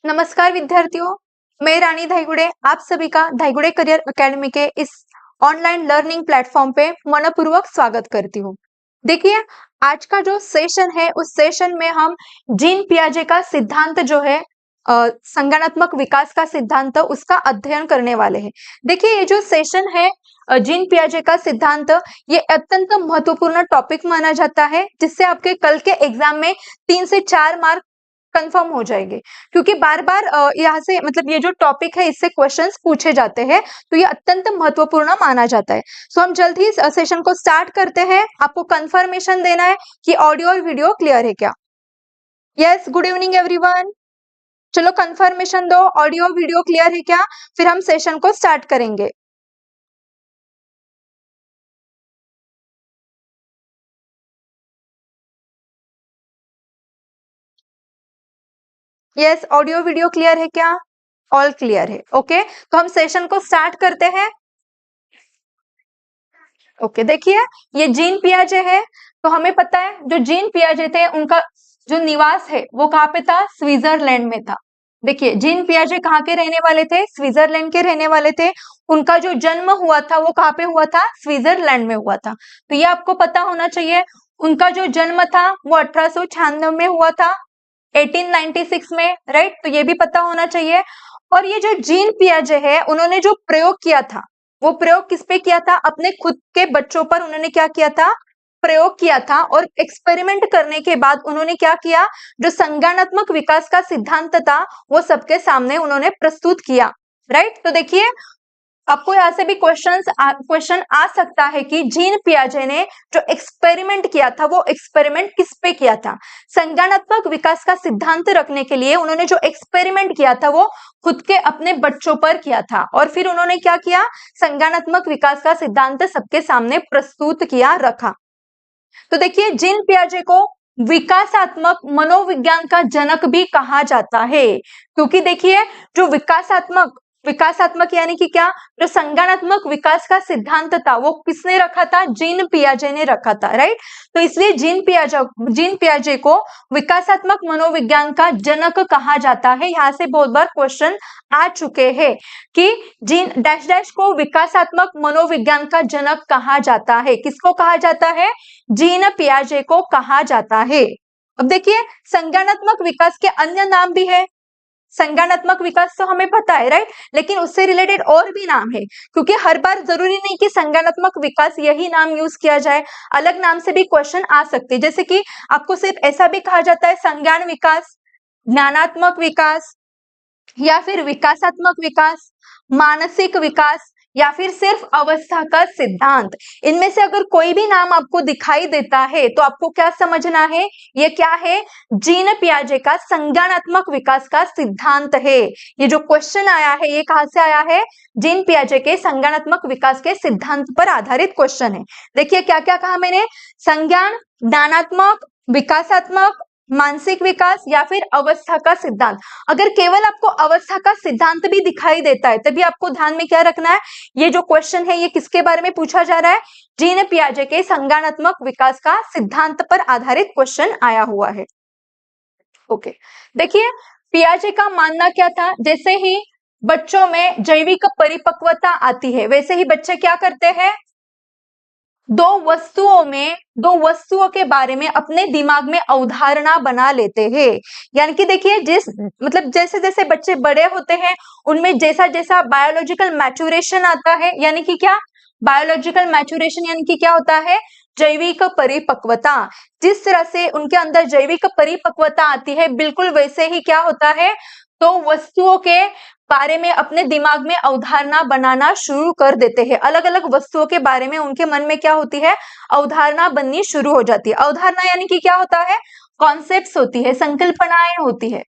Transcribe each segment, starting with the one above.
नमस्कार विद्यार्थियों, मैं रानी धाईगुड़े आप सभी का धाईगुड़े करियर एकेडमी के इस ऑनलाइन लर्निंग प्लेटफॉर्म पे मनपूर्वक स्वागत करती हूँ। देखिए, आज का जो सेशन है उस सेशन में हम जीन पियाजे का सिद्धांत जो है संज्ञानात्मक विकास का सिद्धांत उसका अध्ययन करने वाले हैं। देखिए, ये जो सेशन है जीन पियाजे का सिद्धांत ये अत्यंत महत्वपूर्ण टॉपिक माना जाता है, जिससे आपके कल के एग्जाम में 3 से 4 मार्क कंफर्म हो जाएंगे, क्योंकि बार बार यहाँ से मतलब ये जो टॉपिक है इससे क्वेश्चंस पूछे जाते हैं, तो ये अत्यंत महत्वपूर्ण माना जाता है। सो हम जल्द ही सेशन को स्टार्ट करते हैं। आपको कंफर्मेशन देना है कि ऑडियो और वीडियो क्लियर है क्या। Yes, good evening everyone. चलो कंफर्मेशन दो, ऑडियो वीडियो क्लियर है क्या, फिर हम सेशन को स्टार्ट करेंगे। यस, ऑडियो वीडियो क्लियर है क्या? ऑल क्लियर है। ओके, तो हम सेशन को स्टार्ट करते हैं। ओके, देखिए ये जीन पियाजे है, तो हमें पता है जो जीन पियाजे थे उनका जो निवास है वो कहाँ पे था? स्विट्जरलैंड में था। देखिए, जीन पियाजे कहाँ के रहने वाले थे? स्विट्जरलैंड के रहने वाले थे। उनका जो जन्म हुआ था वो कहाँ पे हुआ था? स्विट्जरलैंड में हुआ था। तो ये आपको पता होना चाहिए। उनका जो जन्म था वो 1896 में हुआ था, 1896 में, राइट? तो ये भी पता होना चाहिए। और ये जो जीन पियाजे है उन्होंने जो प्रयोग किया था वो प्रयोग किस पे किया था? अपने खुद के बच्चों पर उन्होंने क्या किया था? प्रयोग किया था। और एक्सपेरिमेंट करने के बाद उन्होंने क्या किया? जो संज्ञानात्मक विकास का सिद्धांत था वो सबके सामने उन्होंने प्रस्तुत किया, राइट? तो देखिए, आपको यहाँ से भी क्वेश्चन आ सकता है कि जीन पियाजे ने जो एक्सपेरिमेंट किया था वो एक्सपेरिमेंट किस पे किया था? संज्ञानात्मक विकास का सिद्धांत रखने के लिए उन्होंने जो एक्सपेरिमेंट किया था वो खुद के अपने बच्चों पर किया था, और फिर उन्होंने क्या किया? संज्ञानात्मक विकास का सिद्धांत सबके सामने प्रस्तुत किया, रखा। तो देखिए, जीन पियाजे को विकासात्मक मनोविज्ञान का जनक भी कहा जाता है, क्योंकि देखिए जो विकासात्मक यानी कि क्या? जो संज्ञानात्मक विकास का सिद्धांत था वो किसने रखा था? जीन पियाजे ने रखा था, राइट? तो इसलिए जीन पियाजे को विकासात्मक मनोविज्ञान का जनक कहा जाता है। यहाँ से बहुत बार क्वेश्चन आ चुके हैं कि जीन डैश डैश को विकासात्मक मनोविज्ञान का जनक कहा जाता है। किसको कहा जाता है? जीन पियाजे को कहा जाता है। अब देखिए, संज्ञानात्मक विकास के अन्य नाम भी है। संज्ञानात्मक विकास तो हमें पता है, राइट? लेकिन उससे रिलेटेड और भी नाम है, क्योंकि हर बार जरूरी नहीं कि संज्ञानात्मक विकास यही नाम यूज किया जाए, अलग नाम से भी क्वेश्चन आ सकते हैं। जैसे कि आपको सिर्फ ऐसा भी कहा जाता है संज्ञान विकास, ज्ञानात्मक विकास, या फिर विकासात्मक विकास, मानसिक विकास, या फिर सिर्फ अवस्था का सिद्धांत। इनमें से अगर कोई भी नाम आपको दिखाई देता है तो आपको क्या समझना है? ये क्या है? जीन पियाजे का संज्ञानात्मक विकास का सिद्धांत है। ये जो क्वेश्चन आया है ये कहां से आया है? जीन पियाजे के संज्ञानात्मक विकास के सिद्धांत पर आधारित क्वेश्चन है। देखिए क्या क्या कहा मैंने? संज्ञान, ज्ञानात्मक, विकासात्मक, मानसिक विकास, या फिर अवस्था का सिद्धांत। अगर केवल आपको अवस्था का सिद्धांत भी दिखाई देता है तभी आपको ध्यान में क्या रखना है? ये जो क्वेश्चन है ये किसके बारे में पूछा जा रहा है? जीन पियाजे के संज्ञानात्मक विकास का सिद्धांत पर आधारित क्वेश्चन आया हुआ है। ओके, देखिए पियाजे का मानना क्या था? जैसे ही बच्चों में जैविक परिपक्वता आती है वैसे ही बच्चे क्या करते हैं? दो वस्तुओं के बारे में अपने दिमाग में अवधारणा बना लेते हैं। यानी कि देखिए, जैसे जैसे बच्चे बड़े होते हैं उनमें जैसा जैसा बायोलॉजिकल मैच्योरेशन आता है, यानी कि क्या? बायोलॉजिकल मैच्योरेशन यानी कि क्या होता है? जैविक परिपक्वता। जिस तरह से उनके अंदर जैविक परिपक्वता आती है बिल्कुल वैसे ही क्या होता है? तो वस्तुओं के बारे में अपने दिमाग में अवधारणा बनाना शुरू कर देते हैं। अलग अलग वस्तुओं के बारे में उनके मन में क्या होती है? अवधारणा बननी शुरू हो जाती है। अवधारणा यानी कि क्या होता है? कॉन्सेप्ट्स होती है, संकल्पनाएं होती है।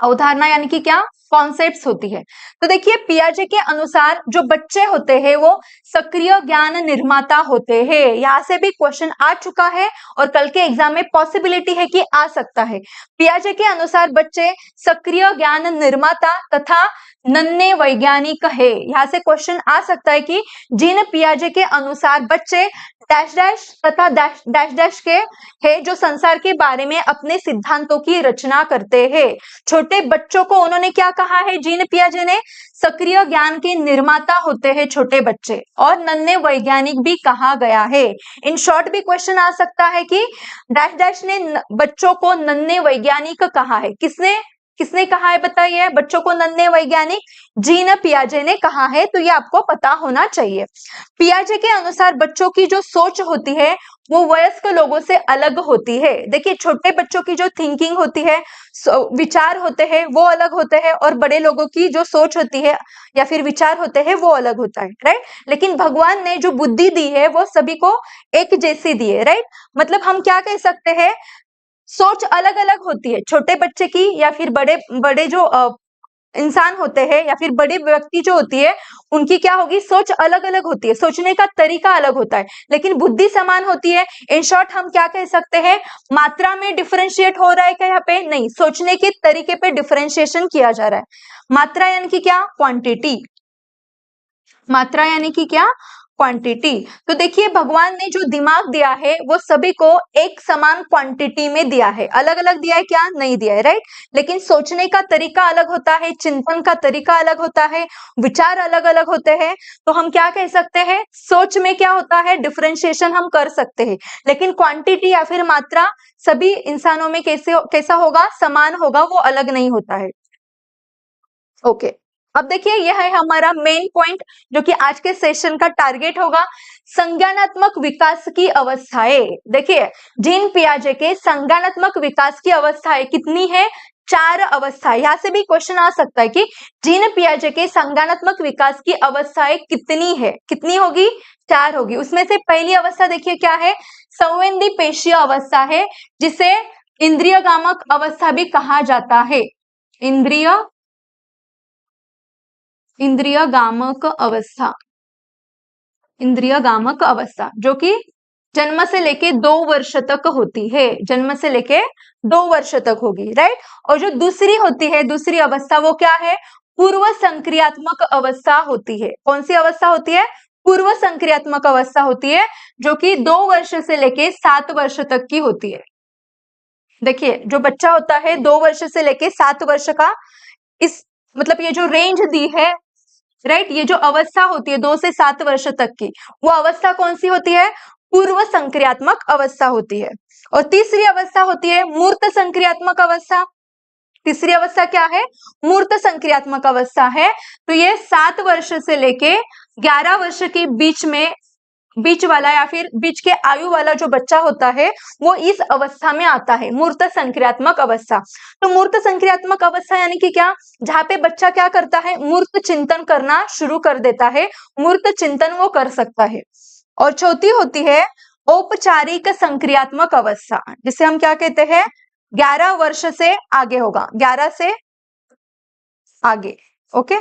अवधारणा यानी कि क्या? कॉन्सेप्ट्स होती है। तो देखिए, पियाजे के अनुसार जो बच्चे होते हैं वो सक्रिय ज्ञान निर्माता होते हैं। यहां से भी क्वेश्चन आ चुका है और कल के एग्जाम में पॉसिबिलिटी है कि आ सकता है। पियाजे के अनुसार बच्चे सक्रिय ज्ञान निर्माता तथा नन्हे वैज्ञानिक है। यहाँ से क्वेश्चन आ सकता है कि जीन पियाजे के अनुसार बच्चे डैश डैश तथा डैश डैश डैश के है जो संसार के बारे में अपने सिद्धांतों की रचना करते हैं। छोटे बच्चों को उन्होंने क्या कहा है जीन पियाजे ने? सक्रिय ज्ञान के निर्माता होते हैं छोटे बच्चे, और नन्हे वैज्ञानिक भी कहा गया है। इन शॉर्ट भी क्वेश्चन आ सकता है कि डैश डैश ने बच्चों को नन्हे वैज्ञानिक कहा है। किसने किसने कहा है बताइए? बच्चों को नन्हे वैज्ञानिक जीन पियाजे ने कहा है, तो ये आपको पता होना चाहिए। पियाजे के अनुसार बच्चों की जो सोच होती है वो वयस्क लोगों से अलग होती है। देखिए, छोटे बच्चों की जो थिंकिंग होती है, विचार होते हैं वो अलग होते हैं, और बड़े लोगों की जो सोच होती है या फिर विचार होते हैं वो अलग होता है, राइट। लेकिन भगवान ने जो बुद्धि दी है वो सभी को एक जैसी दी है, राइट। मतलब हम क्या कह सकते हैं, सोच अलग अलग होती है छोटे बच्चे की, या फिर बड़े बड़े जो इंसान होते हैं या फिर बड़े व्यक्ति जो होती है उनकी क्या होगी, सोच अलग अलग होती है, सोचने का तरीका अलग होता है, लेकिन बुद्धि समान होती है। इन शॉर्ट हम क्या कह सकते हैं, मात्रा में डिफरेंशिएट हो रहा है क्या यहाँ पे? नहीं, सोचने के तरीके पे डिफरेंशिएशन किया जा रहा है। मात्रा यानी कि क्या? क्वांटिटी। मात्रा यानी कि क्या? क्वांटिटी। तो देखिए, भगवान ने जो दिमाग दिया है वो सभी को एक समान क्वांटिटी में दिया है। अलग अलग दिया है क्या? नहीं दिया है, राइट। लेकिन सोचने का तरीका अलग होता है, चिंतन का तरीका अलग होता है, विचार अलग अलग होते हैं। तो हम क्या कह सकते हैं, सोच में क्या होता है, डिफरेंशिएशन हम कर सकते हैं, लेकिन क्वांटिटी या फिर मात्रा सभी इंसानों में कैसा होगा, समान होगा, वो अलग नहीं होता है। ओके, अब देखिए यह है हमारा मेन पॉइंट जो कि आज के सेशन का टारगेट होगा, संज्ञानात्मक विकास की अवस्थाएं। देखिए, जीन पियाजे के संज्ञानात्मक विकास की अवस्थाएं कितनी है? 4 अवस्थाएं। यहाँ से भी क्वेश्चन आ सकता है कि जीन पियाजे के संज्ञानात्मक विकास की अवस्थाएं कितनी है? कितनी होगी? 4 होगी। उसमें से पहली अवस्था देखिए क्या है, संवेदी पेशीय अवस्था है, जिसे इंद्रियगामक अवस्था भी कहा जाता है। इंद्रियगामक अवस्था, इंद्रियगामक अवस्था जो कि जन्म से लेके 2 वर्ष तक होती है, जन्म से लेके 2 वर्ष तक होगी, राइट। और जो दूसरी होती है, दूसरी अवस्था वो क्या है, पूर्व संक्रियात्मक अवस्था होती है। कौन सी अवस्था होती है? पूर्व संक्रियात्मक अवस्था होती है, जो कि 2 वर्ष से लेके 7 वर्ष तक की होती है। देखिए, जो बच्चा होता है 2 वर्ष से लेके 7 वर्ष का, इस मतलब ये जो रेंज दी है, राइट, ये जो अवस्था होती है 2 से 7 वर्ष तक की, वो अवस्था कौन सी होती है? पूर्व संक्रियात्मक अवस्था होती है। और तीसरी अवस्था होती है मूर्त संक्रियात्मक अवस्था। तीसरी अवस्था क्या है? मूर्त संक्रियात्मक अवस्था है। तो ये 7 वर्ष से लेके 11 वर्ष के बीच वाला या फिर बीच के आयु वाला जो बच्चा होता है वो इस अवस्था में आता है, मूर्त संक्रियात्मक अवस्था। तो मूर्त संक्रियात्मक अवस्था यानी कि क्या? जहाँ पे बच्चा क्या करता है, मूर्त चिंतन करना शुरू कर देता है, मूर्त चिंतन वो कर सकता है। और चौथी होती है औपचारिक संक्रियात्मक अवस्था, जिसे हम क्या कहते हैं, 11 वर्ष से आगे होगा, 11 से आगे। ओके,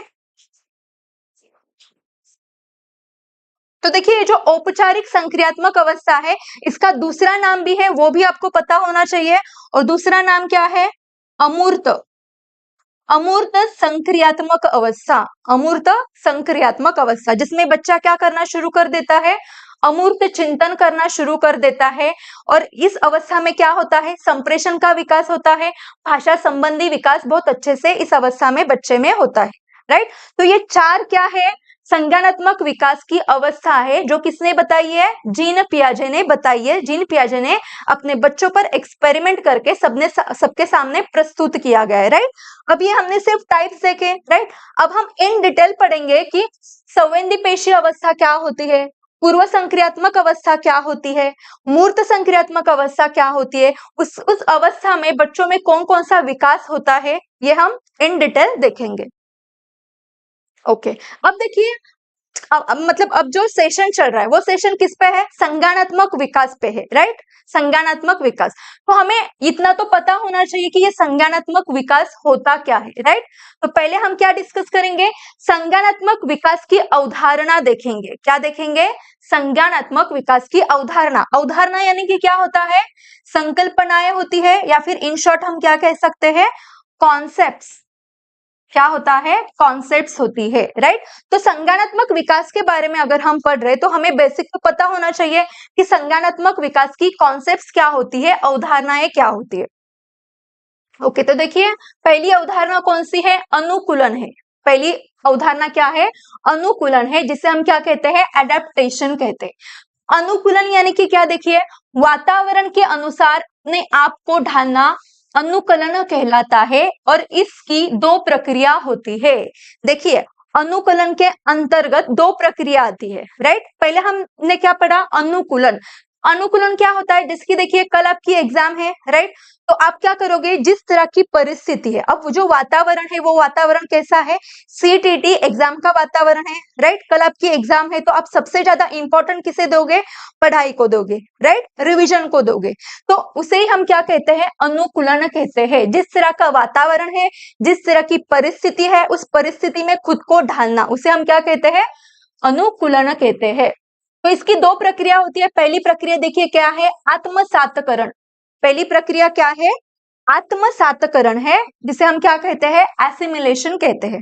तो देखिए, ये जो औपचारिक संक्रियात्मक अवस्था है, इसका दूसरा नाम भी है, वो भी आपको पता होना चाहिए। और दूसरा नाम क्या है? अमूर्त अमूर्त संक्रियात्मक अवस्था। अमूर्त संक्रियात्मक अवस्था, जिसमें बच्चा क्या करना शुरू कर देता है, अमूर्त चिंतन करना शुरू कर देता है। और इस अवस्था में क्या होता है, संप्रेषण का विकास होता है, भाषा संबंधी विकास बहुत अच्छे से इस अवस्था में बच्चे में होता है, राइट। तो ये 4 क्या है, संज्ञानात्मक विकास की अवस्था है, जो किसने बताई है? जीन पियाजे ने बताई है। जीन पियाजे ने अपने बच्चों पर एक्सपेरिमेंट करके सबके सामने प्रस्तुत किया गया है, राइट। अब ये हमने सिर्फ टाइप्स देखे, राइट। अब हम इन डिटेल पढ़ेंगे कि संवेदी पेशीय अवस्था क्या होती है, पूर्व संक्रियात्मक अवस्था क्या होती है, मूर्त संक्रियात्मक अवस्था क्या होती है, उस अवस्था में बच्चों में कौन कौन सा विकास होता है, ये हम इन डिटेल देखेंगे। ओके, अब देखिए, मतलब अब जो सेशन चल रहा है वो सेशन किस पे है? संज्ञानात्मक विकास पे है, राइट। संज्ञानात्मक विकास। तो हमें इतना तो पता होना चाहिए कि ये संज्ञानात्मक विकास होता क्या है, राइट। तो पहले हम क्या डिस्कस करेंगे? संज्ञानात्मक विकास की अवधारणा देखेंगे। क्या देखेंगे? संज्ञानात्मक विकास की अवधारणा। अवधारणा यानी कि क्या होता है? संकल्पनाएं होती है, या फिर इन शॉर्ट हम क्या कह सकते हैं, कॉन्सेप्ट्स। क्या होता है, कॉन्सेप्ट्स होती है, राइट। तो संज्ञानात्मक विकास के बारे में अगर हम पढ़ रहे तो हमें बेसिक तो पता होना चाहिए कि संज्ञानात्मक विकास की कॉन्सेप्ट्स क्या होती है, अवधारणाएं क्या होती है। ओके, तो देखिए पहली अवधारणा कौन सी है, अनुकूलन है। पहली अवधारणा क्या है, अनुकूलन है, जिसे हम क्या कहते हैं, एडेप्टेशन कहते हैं। अनुकूलन यानी कि क्या, देखिए वातावरण के अनुसार अपने आप को ढालना अनुकूलन कहलाता है और इसकी दो प्रक्रिया होती है। देखिए अनुकूलन के अंतर्गत दो प्रक्रिया आती है, राइट। पहले हमने क्या पढ़ा, अनुकूलन। अनुकूलन क्या होता है, जिसकी देखिए कल आपकी एग्जाम है, राइट। तो आप क्या करोगे, जिस तरह की परिस्थिति है, अब जो वातावरण है वो वातावरण कैसा है, सीटीटी एग्जाम का वातावरण है, राइट। कल आपकी एग्जाम है तो आप सबसे ज्यादा इंपॉर्टेंट किसे दोगे, पढ़ाई को दोगे, राइट, रिवीजन को दोगे। तो उसे ही हम क्या कहते हैं, अनुकूलन कहते हैं। जिस तरह का वातावरण है, जिस तरह की परिस्थिति है, उस परिस्थिति में खुद को ढालना, उसे हम क्या कहते हैं, अनुकूलन कहते हैं। तो इसकी दो प्रक्रिया होती है। पहली प्रक्रिया देखिए क्या है, आत्मसातकरण। पहली प्रक्रिया क्या है, आत्मसातकरण है, जिसे हम क्या कहते हैं, एसिमिलेशन कहते हैं।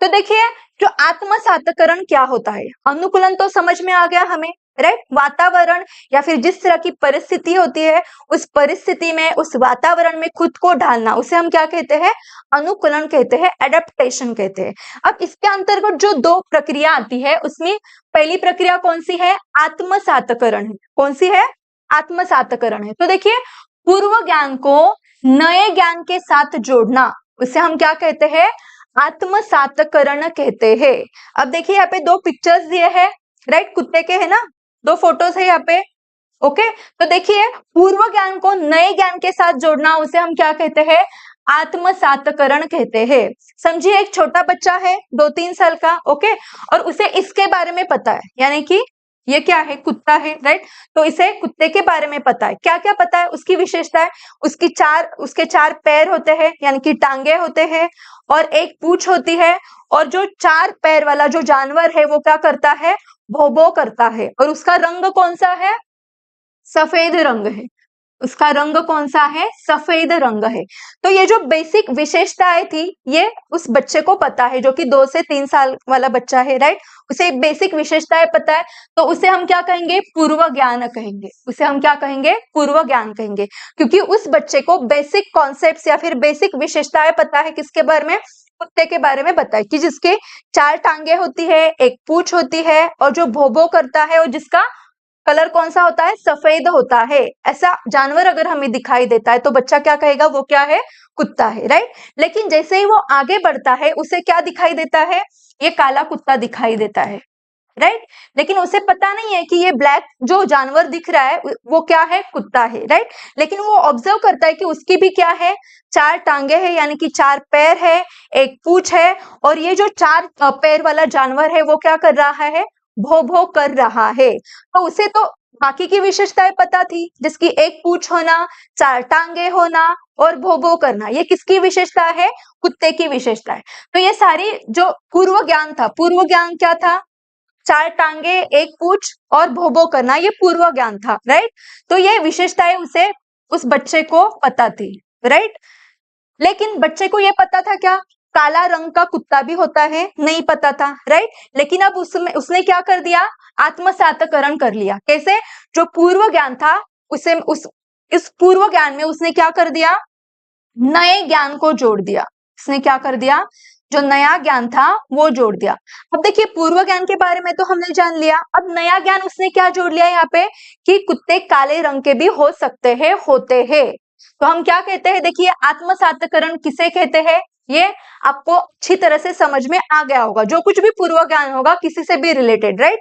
तो देखिए जो आत्मसातकरण क्या होता है, अनुकूलन तो समझ में आ गया हमें, राइट। वातावरण या फिर जिस तरह की परिस्थिति होती है, उस परिस्थिति में, उस वातावरण में खुद को ढालना, उसे हम क्या कहते हैं, अनुकूलन कहते हैं, एडेप्टेशन कहते हैं। अब इसके अंतर्गत जो दो प्रक्रिया आती है, उसमें पहली प्रक्रिया कौन सी है, आत्मसातकरण है। कौन सी है, आत्मसातकरण है। तो देखिए पूर्व ज्ञान को नए ज्ञान के साथ जोड़ना, उसे हम क्या कहते हैं, आत्मसातकरण कहते हैं। अब देखिए यहाँ पे दो पिक्चर्स दिए हैं, राइट, कुत्ते के है ना, दो फोटोज है यहाँ पे। ओके, तो देखिए पूर्व ज्ञान को नए ज्ञान के साथ जोड़ना, उसे हम क्या कहते हैं, आत्मसातकरण कहते हैं। समझिए एक छोटा बच्चा है 2-3 साल का, ओके, और उसे इसके बारे में पता है, यानी कि ये क्या है, कुत्ता है, राइट। तो इसे कुत्ते के बारे में पता है, क्या क्या पता है, उसकी विशेषता है, उसके चार पैर होते हैं, यानी कि टांगे होते हैं, और एक पूंछ होती है, और जो चार पैर वाला जो जानवर है वो क्या करता है, भो भो करता है, और उसका रंग कौन सा है, सफेद रंग है। उसका रंग कौन सा है, सफेद रंग है। तो ये जो बेसिक विशेषताएं थी, ये उस बच्चे को पता है, जो कि 2 से 3 साल वाला बच्चा है, राइट। उसे बेसिक विशेषताएं पता है, तो उसे हम क्या कहेंगे, पूर्व ज्ञान कहेंगे। उसे हम क्या कहेंगे, पूर्व ज्ञान कहेंगे, क्योंकि उस बच्चे को बेसिक कॉन्सेप्ट्स या फिर बेसिक विशेषताएं पता है, किसके बारे में, कुत्ते के बारे में पता है, कि जिसके 4 टांगे होती है, एक पूंछ होती है, और जो भो भो करता है, और जिसका कलर कौन सा होता है, सफेद होता है। ऐसा जानवर अगर हमें दिखाई देता है तो बच्चा क्या कहेगा, वो क्या है, कुत्ता है, राइट। लेकिन जैसे ही वो आगे बढ़ता है, उसे क्या दिखाई देता है, ये काला कुत्ता दिखाई देता है, राइट। लेकिन उसे पता नहीं है कि ये ब्लैक जो जानवर दिख रहा है वो क्या है, कुत्ता है, राइट। लेकिन वो ऑब्जर्व करता है कि उसकी भी क्या है, 4 टांगे हैं, यानी कि 4 पैर है, एक पूंछ है, और ये जो 4 पैर वाला जानवर है वो क्या कर रहा है, भो भो कर रहा है। तो उसे तो बाकी की विशेषताएं पता थी, जिसकी एक पूंछ होना, 4 टांगे होना, और भो भो करना, ये किसकी विशेषता है, कुत्ते की विशेषता है। तो ये सारी जो पूर्व ज्ञान था, पूर्व ज्ञान क्या था, 4 टांगे, एक पूंछ और भो भो करना, ये पूर्व ज्ञान था, राइट। तो ये विशेषताएं उसे, उस बच्चे को पता थी, राइट। लेकिन बच्चे को ये पता था क्या, काला रंग का कुत्ता भी होता है, नहीं पता था, राइट। लेकिन अब उसने क्या कर दिया, आत्मसातकरण कर लिया। कैसे, जो पूर्व ज्ञान था उसे इस पूर्व ज्ञान में उसने क्या कर दिया, नए ज्ञान को जोड़ दिया। उसने क्या कर दिया, जो नया ज्ञान था वो जोड़ दिया। अब देखिए पूर्व ज्ञान के बारे में तो हमने जान लिया, अब नया ज्ञान उसने क्या जोड़ लिया यहाँ पे, कि कुत्ते काले रंग के भी हो सकते हैं, होते हैं। तो हम क्या कहते हैं, देखिए आत्मसातकरण किसे कहते हैं, ये आपको अच्छी तरह से समझ में आ गया होगा। जो कुछ भी पूर्व ज्ञान होगा किसी से भी रिलेटेड, राइट।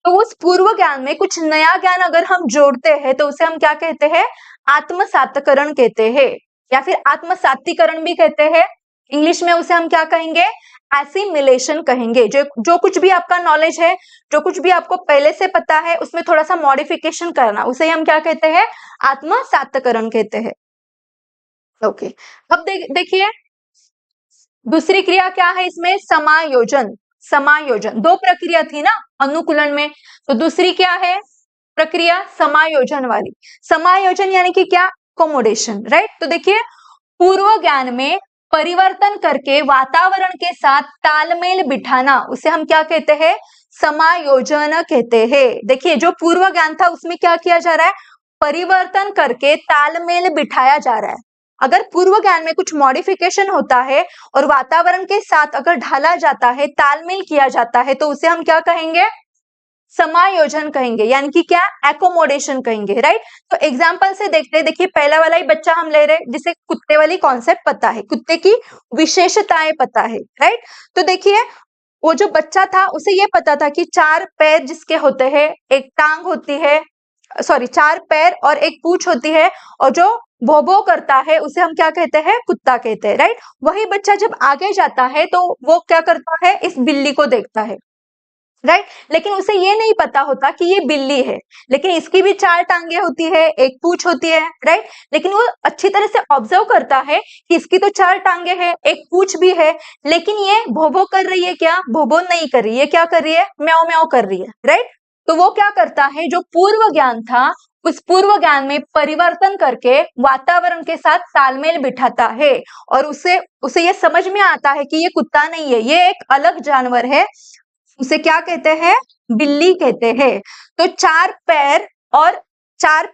तो उस पूर्व ज्ञान में कुछ नया ज्ञान अगर हम जोड़ते हैं तो उसे हम क्या कहते हैं, आत्मसातकरण कहते हैं, या फिर आत्मसातीकरण भी कहते हैं। इंग्लिश में उसे हम क्या कहेंगे, एसिमिलेशन कहेंगे। जो कुछ भी आपका नॉलेज है, जो कुछ भी आपको पहले से पता है, उसमें थोड़ा सा मॉडिफिकेशन करना, उसे हम क्या कहते हैं, आत्मसातकरण कहते हैं। ओके, अब देखिए दूसरी क्रिया क्या है इसमें, समायोजन। समायोजन, दो प्रक्रिया थी ना अनुकूलन में, तो दूसरी क्या है प्रक्रिया, समायोजन वाली। समायोजन यानी कि क्या, अकोमोडेशन, राइट। तो देखिए पूर्व ज्ञान में परिवर्तन करके वातावरण के साथ तालमेल बिठाना, उसे हम क्या कहते हैं? समायोजन कहते हैं। देखिए जो पूर्व ज्ञान था उसमें क्या किया जा रहा है? परिवर्तन करके तालमेल बिठाया जा रहा है। अगर पूर्व ज्ञान में कुछ मॉडिफिकेशन होता है और वातावरण के साथ अगर ढाला जाता है, तालमेल किया जाता है, तो उसे हम क्या कहेंगे? समायोजन कहेंगे, यानी कि क्या? एकोमोडेशन कहेंगे, राइट। तो एग्जाम्पल से देखते हैं। देखिए पहला वाला ही बच्चा हम ले रहे हैं जिसे कुत्ते वाली कॉन्सेप्ट पता है, कुत्ते की विशेषताएं पता है, राइट। तो देखिए वो जो बच्चा था उसे ये पता था कि 4 पैर जिसके होते हैं, एक टांग होती है, सॉरी 4 पैर और एक पूंछ होती है, और जो भो भो करता है उसे हम क्या कहते हैं? कुत्ता कहते हैं, राइट। वही बच्चा जब आगे जाता है तो वो क्या करता है? इस बिल्ली को देखता है, राइट। लेकिन उसे ये नहीं पता होता कि ये बिल्ली है, लेकिन इसकी भी 4 टांगे होती है, एक पूंछ होती है, राइट। लेकिन वो अच्छी तरह से ऑब्जर्व करता है कि इसकी तो 4 टांगे हैं, एक पूंछ भी है, लेकिन ये भोभो कर रही है क्या? भोभो नहीं कर रही है, क्या कर रही है? म्याऊ म्याऊ कर रही है, राइट। तो वो क्या करता है? जो पूर्व ज्ञान था उस पूर्व ज्ञान में परिवर्तन करके वातावरण के साथ तालमेल बिठाता है, और उसे उसे ये समझ में आता है कि ये कुत्ता नहीं है, ये एक अलग जानवर है, उसे क्या कहते हैं? बिल्ली कहते हैं। तो 4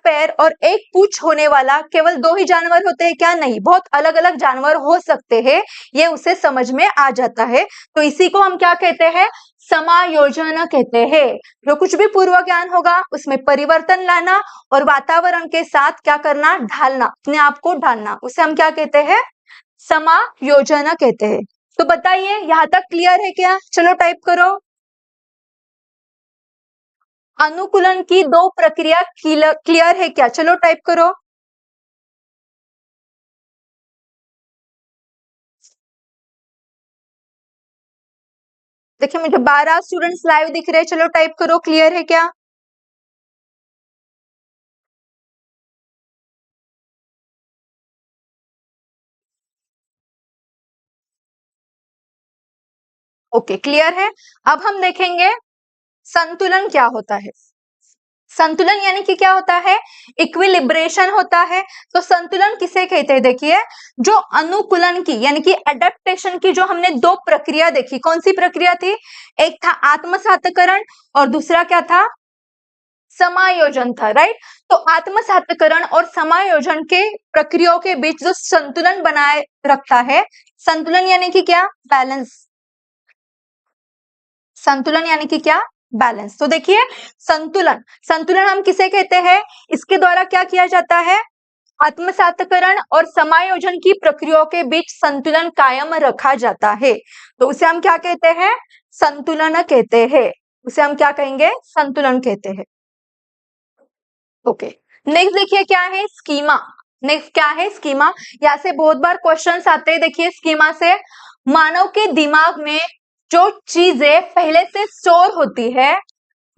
पैर और एक पूंछ होने वाला केवल 2 ही जानवर होते हैं क्या? नहीं, बहुत अलग अलग जानवर हो सकते हैं, ये उसे समझ में आ जाता है। तो इसी को हम क्या कहते हैं? समायोजन कहते हैं। जो कुछ भी पूर्व ज्ञान होगा उसमें परिवर्तन लाना और वातावरण के साथ क्या करना? ढालना, अपने आप को ढालना, उसे हम क्या कहते हैं? समायोजन कहते हैं। तो बताइए यहां तक क्लियर है क्या? चलो टाइप करो। अनुकूलन की 2 प्रक्रिया क्लियर है क्या? चलो टाइप करो। देखिए मुझे 12 स्टूडेंट्स लाइव दिख रहे हैं, चलो टाइप करो, क्लियर है क्या? ओके क्लियर है। अब हम देखेंगे संतुलन क्या होता है। संतुलन यानी कि क्या होता है? इक्विलिब्रेशन होता है। तो संतुलन किसे कहते हैं? देखिए जो अनुकूलन की यानी कि एडेप्टेशन की जो हमने 2 प्रक्रिया देखी, कौन सी प्रक्रिया थी? एक था आत्मसातकरण और दूसरा क्या था? समायोजन था, राइट। तो आत्मसातकरण और समायोजन के प्रक्रियाओं के बीच जो संतुलन बनाए रखता है, संतुलन यानी कि क्या? बैलेंस। संतुलन यानी कि क्या? बैलेंस। तो देखिए संतुलन, संतुलन हम किसे कहते हैं? इसके द्वारा क्या किया जाता है? आत्मसातकरण और समायोजन की प्रक्रियाओं के बीच संतुलन कायम रखा जाता है, तो उसे हम क्या कहते हैं? संतुलन कहते हैं। उसे हम क्या कहेंगे? संतुलन कहते हैं। ओके नेक्स्ट देखिए क्या है? स्कीमा। नेक्स्ट क्या है? स्कीमा। यहाँ से बहुत बार क्वेश्चंस आते हैं। देखिए स्कीमा से मानव के दिमाग में जो चीजें पहले से स्टोर होती है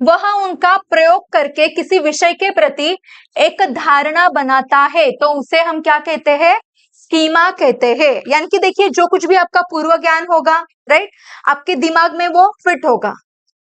वह उनका प्रयोग करके किसी विषय के प्रति एक धारणा बनाता है, तो उसे हम क्या कहते हैं? स्कीमा कहते हैं। यानी कि देखिए जो कुछ भी आपका पूर्व ज्ञान होगा, राइट, आपके दिमाग में वो फिट होगा।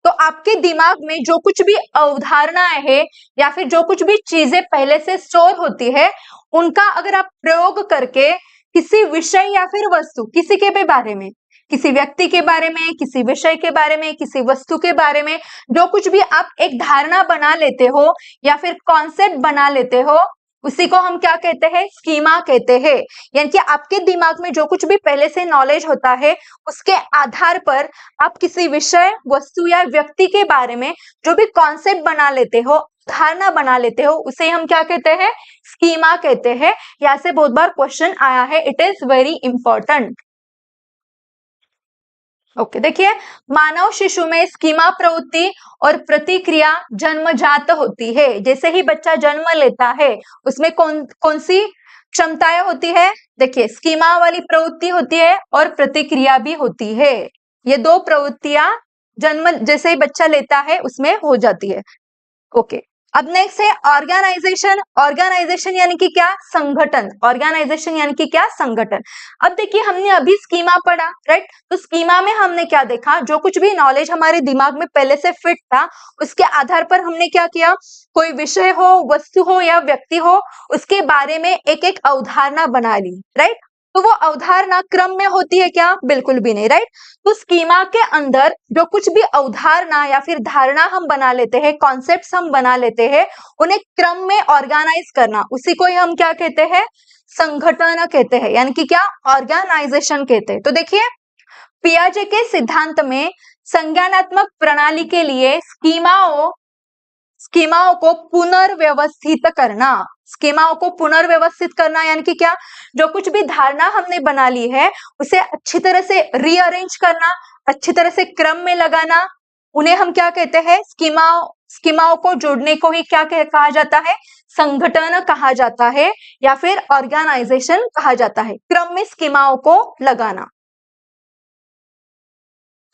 तो आपके दिमाग में जो कुछ भी अवधारणाएं है या फिर जो कुछ भी चीजें पहले से स्टोर होती है, उनका अगर आप प्रयोग करके किसी विषय या फिर वस्तु, किसी के भी बारे में, किसी व्यक्ति के बारे में, किसी विषय के बारे में, किसी वस्तु के बारे में जो कुछ भी आप एक धारणा बना लेते हो या फिर कॉन्सेप्ट बना लेते हो, उसी को हम क्या कहते हैं? स्कीमा कहते हैं। यानी कि आपके दिमाग में जो कुछ भी पहले से नॉलेज होता है उसके आधार पर आप किसी विषय, वस्तु या व्यक्ति के बारे में जो भी कॉन्सेप्ट बना लेते हो, धारणा बना लेते हो, उसे हम क्या कहते हैं? स्कीमा कहते हैं। यहाँ से बहुत बार क्वेश्चन आया है, it is very important. Okay देखिए मानव शिशु में स्कीमा प्रवृत्ति और प्रतिक्रिया जन्मजात होती है। जैसे ही बच्चा जन्म लेता है उसमें कौन कौन सी क्षमताएं होती है? देखिए स्कीमा वाली प्रवृत्ति होती है और प्रतिक्रिया भी होती है। ये 2 प्रवृत्तियां जन्म जैसे ही बच्चा लेता है उसमें हो जाती है। ओके अब नेक्स्ट है ऑर्गेनाइजेशन। ऑर्गेनाइजेशन यानी कि क्या? संगठन। ऑर्गेनाइजेशन यानी कि क्या? संगठन। अब देखिए हमने अभी स्कीमा पढ़ा, राइट। तो स्कीमा में हमने क्या देखा? जो कुछ भी नॉलेज हमारे दिमाग में पहले से फिट था उसके आधार पर हमने क्या किया? कोई विषय हो, वस्तु हो या व्यक्ति हो, उसके बारे में एक एक अवधारणा बना ली, राइट। तो वो अवधारणा क्रम में होती है क्या? बिल्कुल भी नहीं, राइट। तो स्कीमा के अंदर जो कुछ भी अवधारणा या फिर धारणा हम बना लेते हैं, कॉन्सेप्ट्स हम बना लेते हैं, उन्हें क्रम में ऑर्गेनाइज करना, उसी को ही हम क्या कहते हैं? संगठन कहते हैं, यानी कि क्या? ऑर्गेनाइजेशन कहते हैं। तो देखिए, पियाजे के सिद्धांत में संज्ञानात्मक प्रणाली के लिए स्कीमाओं को पुनर्व्यवस्थित करना, स्कीमाओं को पुनर्व्यवस्थित करना यानी कि क्या? जो कुछ भी धारणा हमने बना ली है उसे अच्छी तरह से रीअरेंज करना, अच्छी तरह से क्रम में लगाना, उन्हें हम क्या कहते हैं? स्कीमाओं को जोड़ने को ही क्या कहा जाता है? संगठन कहा जाता है या फिर ऑर्गेनाइजेशन कहा जाता है, क्रम में स्कीमाओं को लगाना।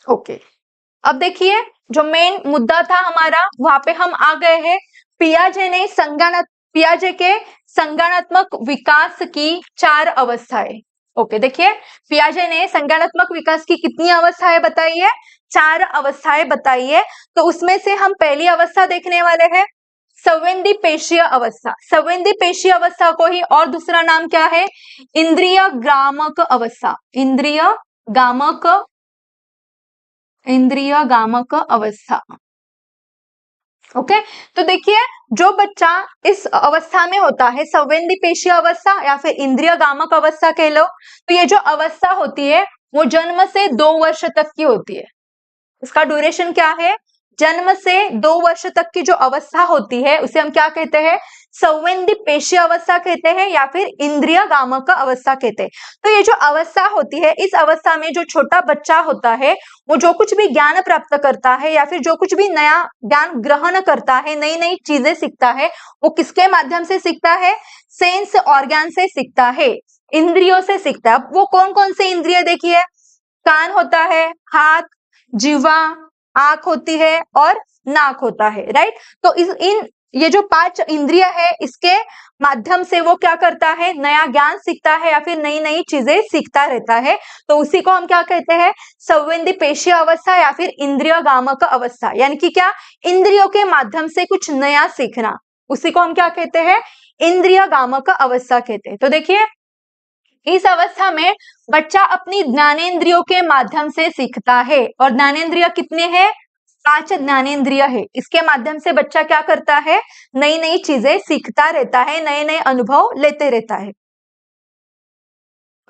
ओके, अब देखिए जो मेन मुद्दा था हमारा, वहां पे हम आ गए हैं। पियाजे के संज्ञानात्मक विकास की 4 अवस्थाएं। ओके, देखिए पियाजे ने संज्ञानात्मक विकास की कितनी अवस्थाएं बताई है? 4 अवस्थाएं बताई है। तो उसमें से हम पहली अवस्था देखने वाले हैं, संवेदीपेशीय अवस्था। संवेदीपेशीय अवस्था को ही और दूसरा नाम क्या है? इंद्रिय गामक अवस्था। इंद्रिय गामक अवस्था। ओके, तो देखिए जो बच्चा इस अवस्था में होता है, संवेदीपेशीय अवस्था या फिर इंद्रिय गामक अवस्था कह लो, तो ये जो अवस्था होती है वो जन्म से 2 वर्ष तक की होती है। इसका ड्यूरेशन क्या है? जन्म से 2 वर्ष तक की जो अवस्था होती है उसे हम क्या कहते हैं? संवेदीपेशीय अवस्था कहते हैं या फिर इंद्रिय गामक अवस्था कहते हैं। तो ये जो अवस्था होती है, इस अवस्था में जो छोटा बच्चा होता है वो जो कुछ भी ज्ञान प्राप्त करता है या फिर जो कुछ भी नया ज्ञान ग्रहण करता है, नई नई चीजें सीखता है, वो किसके माध्यम से सीखता है? सेंस ऑर्गन से सीखता है, इंद्रियों से सीखता है। वो कौन कौन से इंद्रिय? देखिए, कान होता है, हाथ, जीवा, आंख होती है और नाक होता है, राइट। तो ये जो 5 इंद्रिय है, इसके माध्यम से वो क्या करता है? नया ज्ञान सीखता है या फिर नई नई चीजें सीखता रहता है। तो उसी को हम क्या कहते हैं? संवेदीपेशीय अवस्था या फिर इंद्रिय गामक अवस्था, यानी कि क्या? इंद्रियों के माध्यम से कुछ नया सीखना, उसी को हम क्या कहते हैं? इंद्रिय गामक अवस्था कहते हैं। तो देखिए इस अवस्था में बच्चा अपनी ज्ञानेंद्रियों के माध्यम से सीखता है, और ज्ञानेंद्रिय कितने हैं? 5 ज्ञानेंद्रिय है। इसके माध्यम से बच्चा क्या करता है? नई नई चीजें सीखता रहता है, नए नए अनुभव लेते रहता है।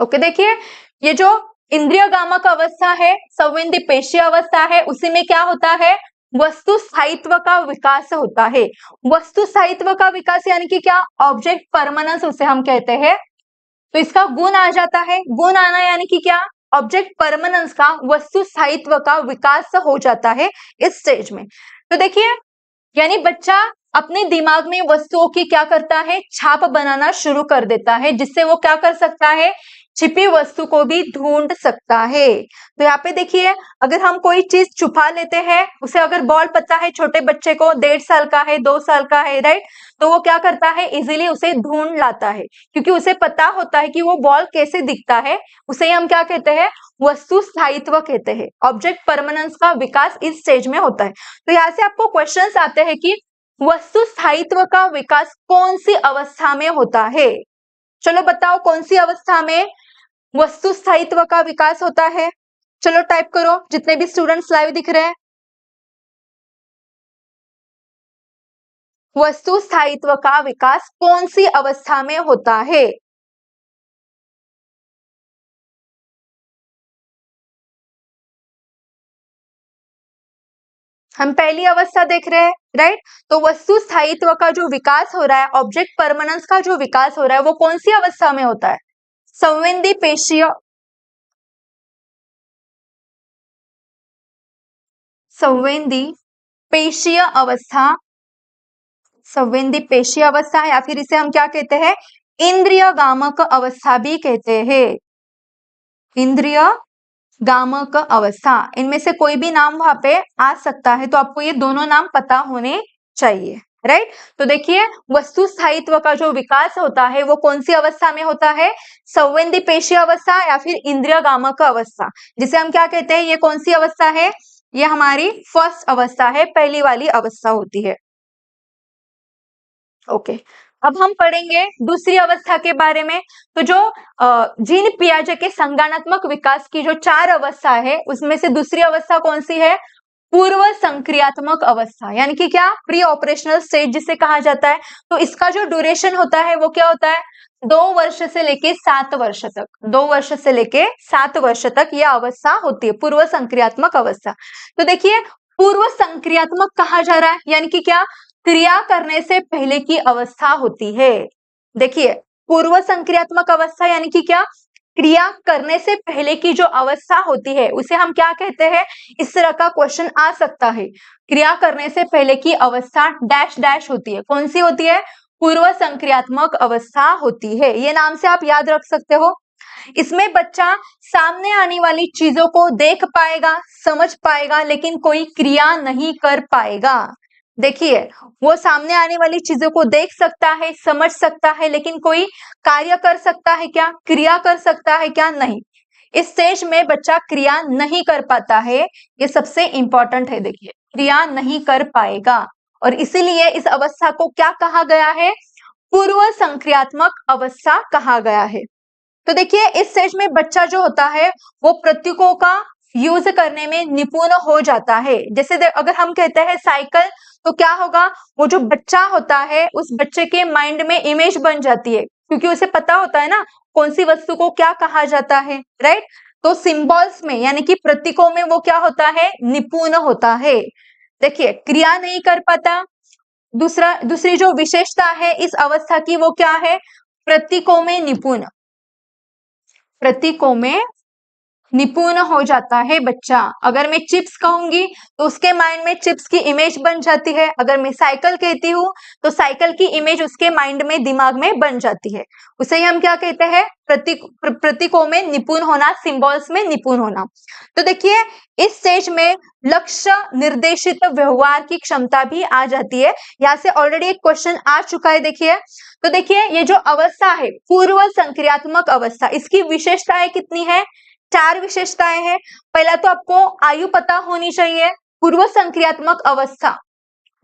ओके, देखिए ये जो इंद्रिय गामक अवस्था है, संवेदीपेशीय अवस्था है, उसी में क्या होता है? वस्तु स्थायित्व का विकास होता है। वस्तु स्थायित्व का विकास यानी कि क्या? ऑब्जेक्ट परमानेंस उसे हम कहते हैं। तो इसका गुण आ जाता है, गुण आना यानी कि क्या? ऑब्जेक्ट परमानेंस का, वस्तु स्थायित्व का विकास हो जाता है इस स्टेज में। तो देखिए यानी बच्चा अपने दिमाग में वस्तुओं की क्या करता है? छाप बनाना शुरू कर देता है, जिससे वो क्या कर सकता है? छिपी वस्तु को भी ढूंढ सकता है। तो यहाँ पे देखिए, अगर हम कोई चीज छुपा लेते हैं, उसे अगर बॉल पता है छोटे बच्चे को, 1.5 साल का है, 2 साल का है, राइट, तो वो क्या करता है? इजीली उसे ढूंढ लाता है, क्योंकि उसे पता होता है कि वो बॉल कैसे दिखता है। उसे हम क्या कहते हैं? वस्तु स्थायित्व कहते हैं। ऑब्जेक्ट परमानेंस का विकास इस स्टेज में होता है। तो यहाँ से आपको क्वेश्चंस आते हैं कि वस्तु स्थायित्व का विकास कौन सी अवस्था में होता है? चलो बताओ, कौन सी अवस्था में वस्तु स्थायित्व का विकास होता है? चलो टाइप करो, जितने भी स्टूडेंट्स लाइव दिख रहे हैं। वस्तु स्थायित्व का विकास कौन सी अवस्था में होता है? हम पहली अवस्था देख रहे हैं, राइट। तो वस्तु स्थायित्व का जो विकास हो रहा है, ऑब्जेक्ट परमानेंस का जो विकास हो रहा है, वो कौन सी अवस्था में होता है? संवेदीपेशीय अवस्था, संवेदीपेशीय अवस्था, या फिर इसे हम क्या कहते हैं? इंद्रिय गामक अवस्था भी कहते हैं। इंद्रिय गामक अवस्था, इनमें से कोई भी नाम वहां पे आ सकता है, तो आपको ये दोनों नाम पता होने चाहिए, राइट। तो देखिए वस्तु स्थायित्व का जो विकास होता है वो कौन सी अवस्था में होता है? संवेदीपेशीय अवस्था या फिर इंद्रिय गामक अवस्था, जिसे हम क्या कहते हैं? ये कौन सी अवस्था है? ये हमारी फर्स्ट अवस्था है, पहली वाली अवस्था होती है। ओके, अब हम पढ़ेंगे दूसरी अवस्था के बारे में। तो जो जीन पियाजे के संज्ञानात्मक विकास की जो 4 अवस्था है, उसमें से दूसरी अवस्था कौन सी है? पूर्व संक्रियात्मक अवस्था, यानी कि क्या? प्री ऑपरेशनल स्टेज जिसे कहा जाता है। तो इसका जो ड्यूरेशन होता है वो क्या होता है? 2 वर्ष से लेके 7 वर्ष तक, 2 वर्ष से लेके 7 वर्ष तक यह अवस्था होती है, पूर्व संक्रियात्मक अवस्था। तो देखिए, पूर्व संक्रियात्मक कहा जा रहा है, यानी कि क्या? क्रिया करने से पहले की अवस्था होती है। देखिए, पूर्व संक्रियात्मक अवस्था यानी कि क्या? क्रिया करने से पहले की जो अवस्था होती है उसे हम क्या कहते हैं? इस तरह का क्वेश्चन आ सकता है। क्रिया करने से पहले की अवस्था डैश डैश होती है। कौन सी होती है? पूर्व संक्रियात्मक अवस्था होती है। ये नाम से आप याद रख सकते हो। इसमें बच्चा सामने आने वाली चीजों को देख पाएगा, समझ पाएगा, लेकिन कोई क्रिया नहीं कर पाएगा। देखिए, वो सामने आने वाली चीजों को देख सकता है, समझ सकता है, लेकिन कोई कार्य कर सकता है क्या? क्रिया कर सकता है क्या? नहीं। इस स्टेज में बच्चा क्रिया नहीं कर पाता है। ये सबसे इंपॉर्टेंट है। देखिए, क्रिया नहीं कर पाएगा और इसीलिए इस अवस्था को क्या कहा गया है? पूर्व संक्रियात्मक अवस्था कहा गया है। तो देखिए, इस स्टेज में बच्चा जो होता है वो प्रतीकों का यूज करने में निपुण हो जाता है। जैसे अगर हम कहते हैं साइकिल, तो क्या होगा? वो जो बच्चा होता है उस बच्चे के माइंड में इमेज बन जाती है, क्योंकि उसे पता होता है ना कौन सी वस्तु को क्या कहा जाता है, राइट? तो सिंबल्स में यानी कि प्रतीकों में वो क्या होता है? निपुण होता है। देखिए, क्रिया नहीं कर पाता। दूसरी जो विशेषता है इस अवस्था की वो क्या है? प्रतीकों में निपुण, प्रतीकों में निपुण हो जाता है बच्चा। अगर मैं चिप्स कहूंगी तो उसके माइंड में चिप्स की इमेज बन जाती है। अगर मैं साइकिल कहती हूँ तो साइकिल की इमेज उसके माइंड में, दिमाग में बन जाती है। उसे हम क्या कहते हैं? प्रतीकों में निपुण होना, सिंबल्स में निपुण होना। तो देखिए, इस स्टेज में लक्ष्य निर्देशित व्यवहार की क्षमता भी आ जाती है। यहाँ से ऑलरेडी एक क्वेश्चन आ चुका है। देखिए, तो देखिए, ये जो अवस्था है पूर्व संक्रियात्मक अवस्था, इसकी विशेषताएं कितनी है? 4 विशेषताएं हैं। पहला तो आपको आयु पता होनी चाहिए। पूर्व संक्रियात्मक अवस्था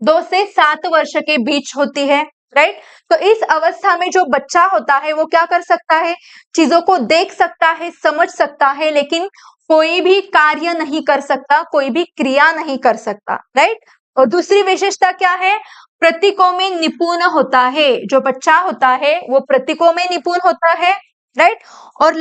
2 से 7 वर्ष के बीच होती है, राइट? तो इस अवस्था में जो बच्चा होता है वो क्या कर सकता है? चीजों को देख सकता है, समझ सकता है, लेकिन कोई भी कार्य नहीं कर सकता, कोई भी क्रिया नहीं कर सकता, राइट? और दूसरी विशेषता क्या है? प्रतीकों में निपुण होता है। जो बच्चा होता है वो प्रतीकों में निपुण होता है, राइट? और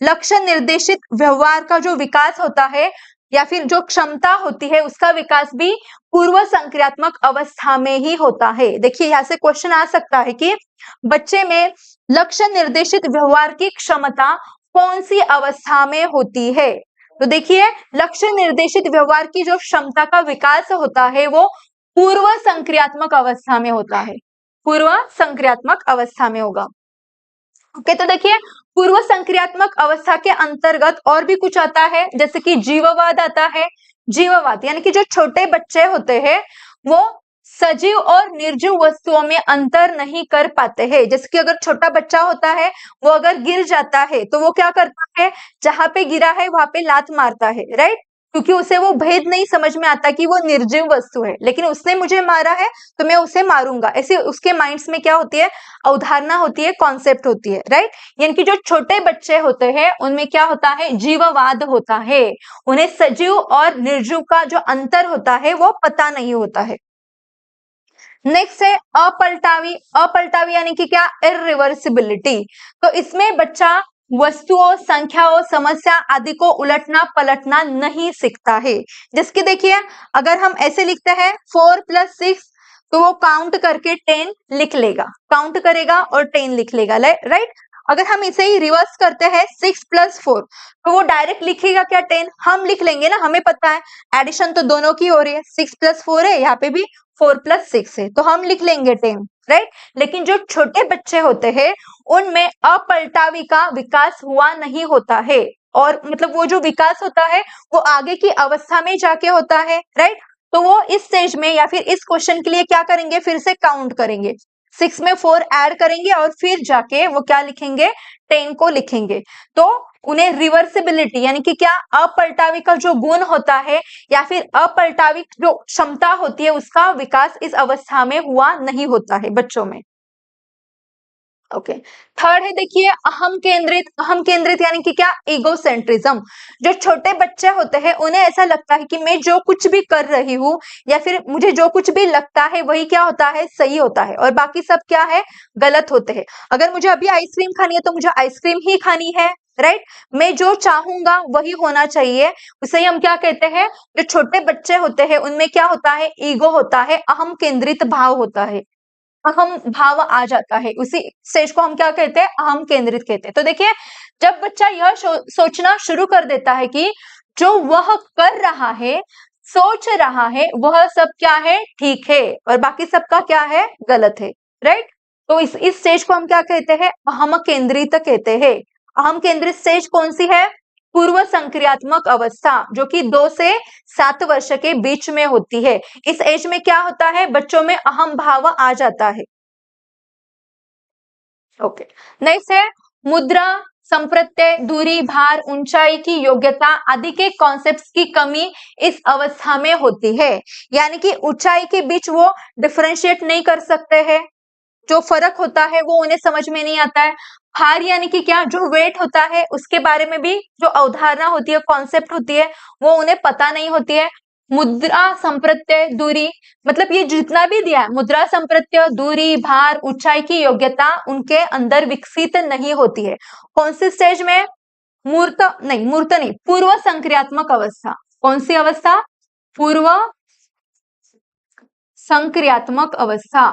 लक्ष्य निर्देशित व्यवहार का जो विकास होता है या फिर जो क्षमता होती है उसका विकास भी पूर्व संक्रियात्मक अवस्था में ही होता है। देखिए, यहाँ से क्वेश्चन आ सकता है कि बच्चे में लक्ष्य निर्देशित व्यवहार की क्षमता कौन सी अवस्था में होती है? तो देखिए, लक्ष्य निर्देशित व्यवहार की जो क्षमता का विकास होता है वो पूर्व संक्रियात्मक अवस्था में होता है, पूर्व संक्रियात्मक अवस्था में होगा। ओके, तो देखिए, पूर्व संक्रियात्मक अवस्था के अंतर्गत और भी कुछ आता है, जैसे कि जीववाद आता है। जीववाद यानी कि जो छोटे बच्चे होते हैं वो सजीव और निर्जीव वस्तुओं में अंतर नहीं कर पाते हैं। जैसे कि अगर छोटा बच्चा होता है वो अगर गिर जाता है तो वो क्या करता है? जहां पे गिरा है वहां पे लात मारता है, राइट? क्योंकि उसे वो भेद नहीं समझ में आता कि वो निर्जीव वस्तु है, लेकिन उसने मुझे मारा है तो मैं उसे मारूंगा। ऐसे उसके माइंड्स में क्या होती है? अवधारणा होती है, कॉन्सेप्ट होती है, राइट? यानी कि जो छोटे बच्चे होते हैं उनमें क्या होता है? जीववाद होता है। उन्हें सजीव और निर्जीव का जो अंतर होता है वो पता नहीं होता है। नेक्स्ट है अपलटावी। अपलटावी यानी कि क्या? इरिवर्सिबिलिटी। तो इसमें बच्चा वस्तुओं, संख्याओं, समस्या आदि को उलटना पलटना नहीं सीखता है। जिसकी देखिए, अगर हम ऐसे लिखते हैं 4 + 6 तो वो काउंट करके 10 लिख लेगा, काउंट करेगा और 10 लिख लेगा, राइट? अगर हम इसे ही रिवर्स करते हैं 6 + 4 तो वो डायरेक्ट लिखेगा क्या? 10। हम लिख लेंगे ना, हमें पता है एडिशन तो दोनों की हो रही है, 6 + 4 है, यहाँ पे भी 4 + 6 है, तो हम लिख लेंगे 10, राइट? लेकिन जो छोटे बच्चे होते हैं उनमें अपलटावी का विकास हुआ नहीं होता है, और मतलब वो जो विकास होता है वो आगे की अवस्था में जाके होता है, राइट? तो वो इस स्टेज में या फिर इस क्वेश्चन के लिए क्या करेंगे? फिर से काउंट करेंगे, 6 में 4 ऐड करेंगे और फिर जाके वो क्या लिखेंगे? 10 को लिखेंगे। तो उन्हें रिवर्सिबिलिटी यानी कि क्या, अपलटावी का जो गुण होता है या फिर अपलटावी जो क्षमता होती है उसका विकास इस अवस्था में हुआ नहीं होता है बच्चों में। ओके, थर्ड है देखिए अहम केंद्रित यानी कि क्या, ईगोसेंट्रिज्म। जो छोटे बच्चे होते हैं उन्हें ऐसा लगता है कि मैं जो कुछ भी कर रही हूँ या फिर मुझे जो कुछ भी लगता है वही क्या होता है, सही होता है, और बाकी सब क्या है, गलत होते हैं। अगर मुझे अभी आइसक्रीम खानी है तो मुझे आइसक्रीम ही खानी है, राइट। मैं जो चाहूंगा वही होना चाहिए, उसे हम क्या कहते हैं, जो छोटे बच्चे होते हैं उनमें क्या होता है, ईगो होता है, अहम केंद्रित भाव होता है, अहम भाव आ जाता है, उसी स्टेज को हम क्या कहते हैं, अहम केंद्रित कहते हैं। तो देखिए जब बच्चा यह सोचना शुरू कर देता है कि जो वह कर रहा है, सोच रहा है, वह सब क्या है, ठीक है, और बाकी सबका क्या है, गलत है, राइट। तो इस स्टेज को हम क्या कहते हैं, अहम केंद्रित कहते हैं। अहम केंद्रित स्टेज कौन सी है, पूर्व संक्रियात्मक अवस्था, जो कि 2 से 7 वर्ष के बीच में होती है। इस एज में क्या होता है, बच्चों में अहम भाव आ जाता है। ओके, नेक्स्ट है मुद्रा, संप्रत्यय, दूरी, भार, ऊंचाई की योग्यता आदि के कॉन्सेप्ट्स की कमी इस अवस्था में होती है। यानी कि ऊंचाई के बीच वो डिफरेंशिएट नहीं कर सकते हैं, जो फर्क होता है वो उन्हें समझ में नहीं आता है। भार यानी कि क्या, जो वेट होता है उसके बारे में भी जो अवधारणा होती है, कॉन्सेप्ट होती है, वो उन्हें पता नहीं होती है। मुद्रा, संप्रत्यय, दूरी, मतलब ये जितना भी दिया है, मुद्रा, संप्रत्यय, दूरी, भार, ऊंचाई की योग्यता उनके अंदर विकसित नहीं होती है। कौन सी स्टेज में, मूर्त नहीं, पूर्व संक्रियात्मक अवस्था। कौन सी अवस्था, पूर्व संक्रियात्मक अवस्था।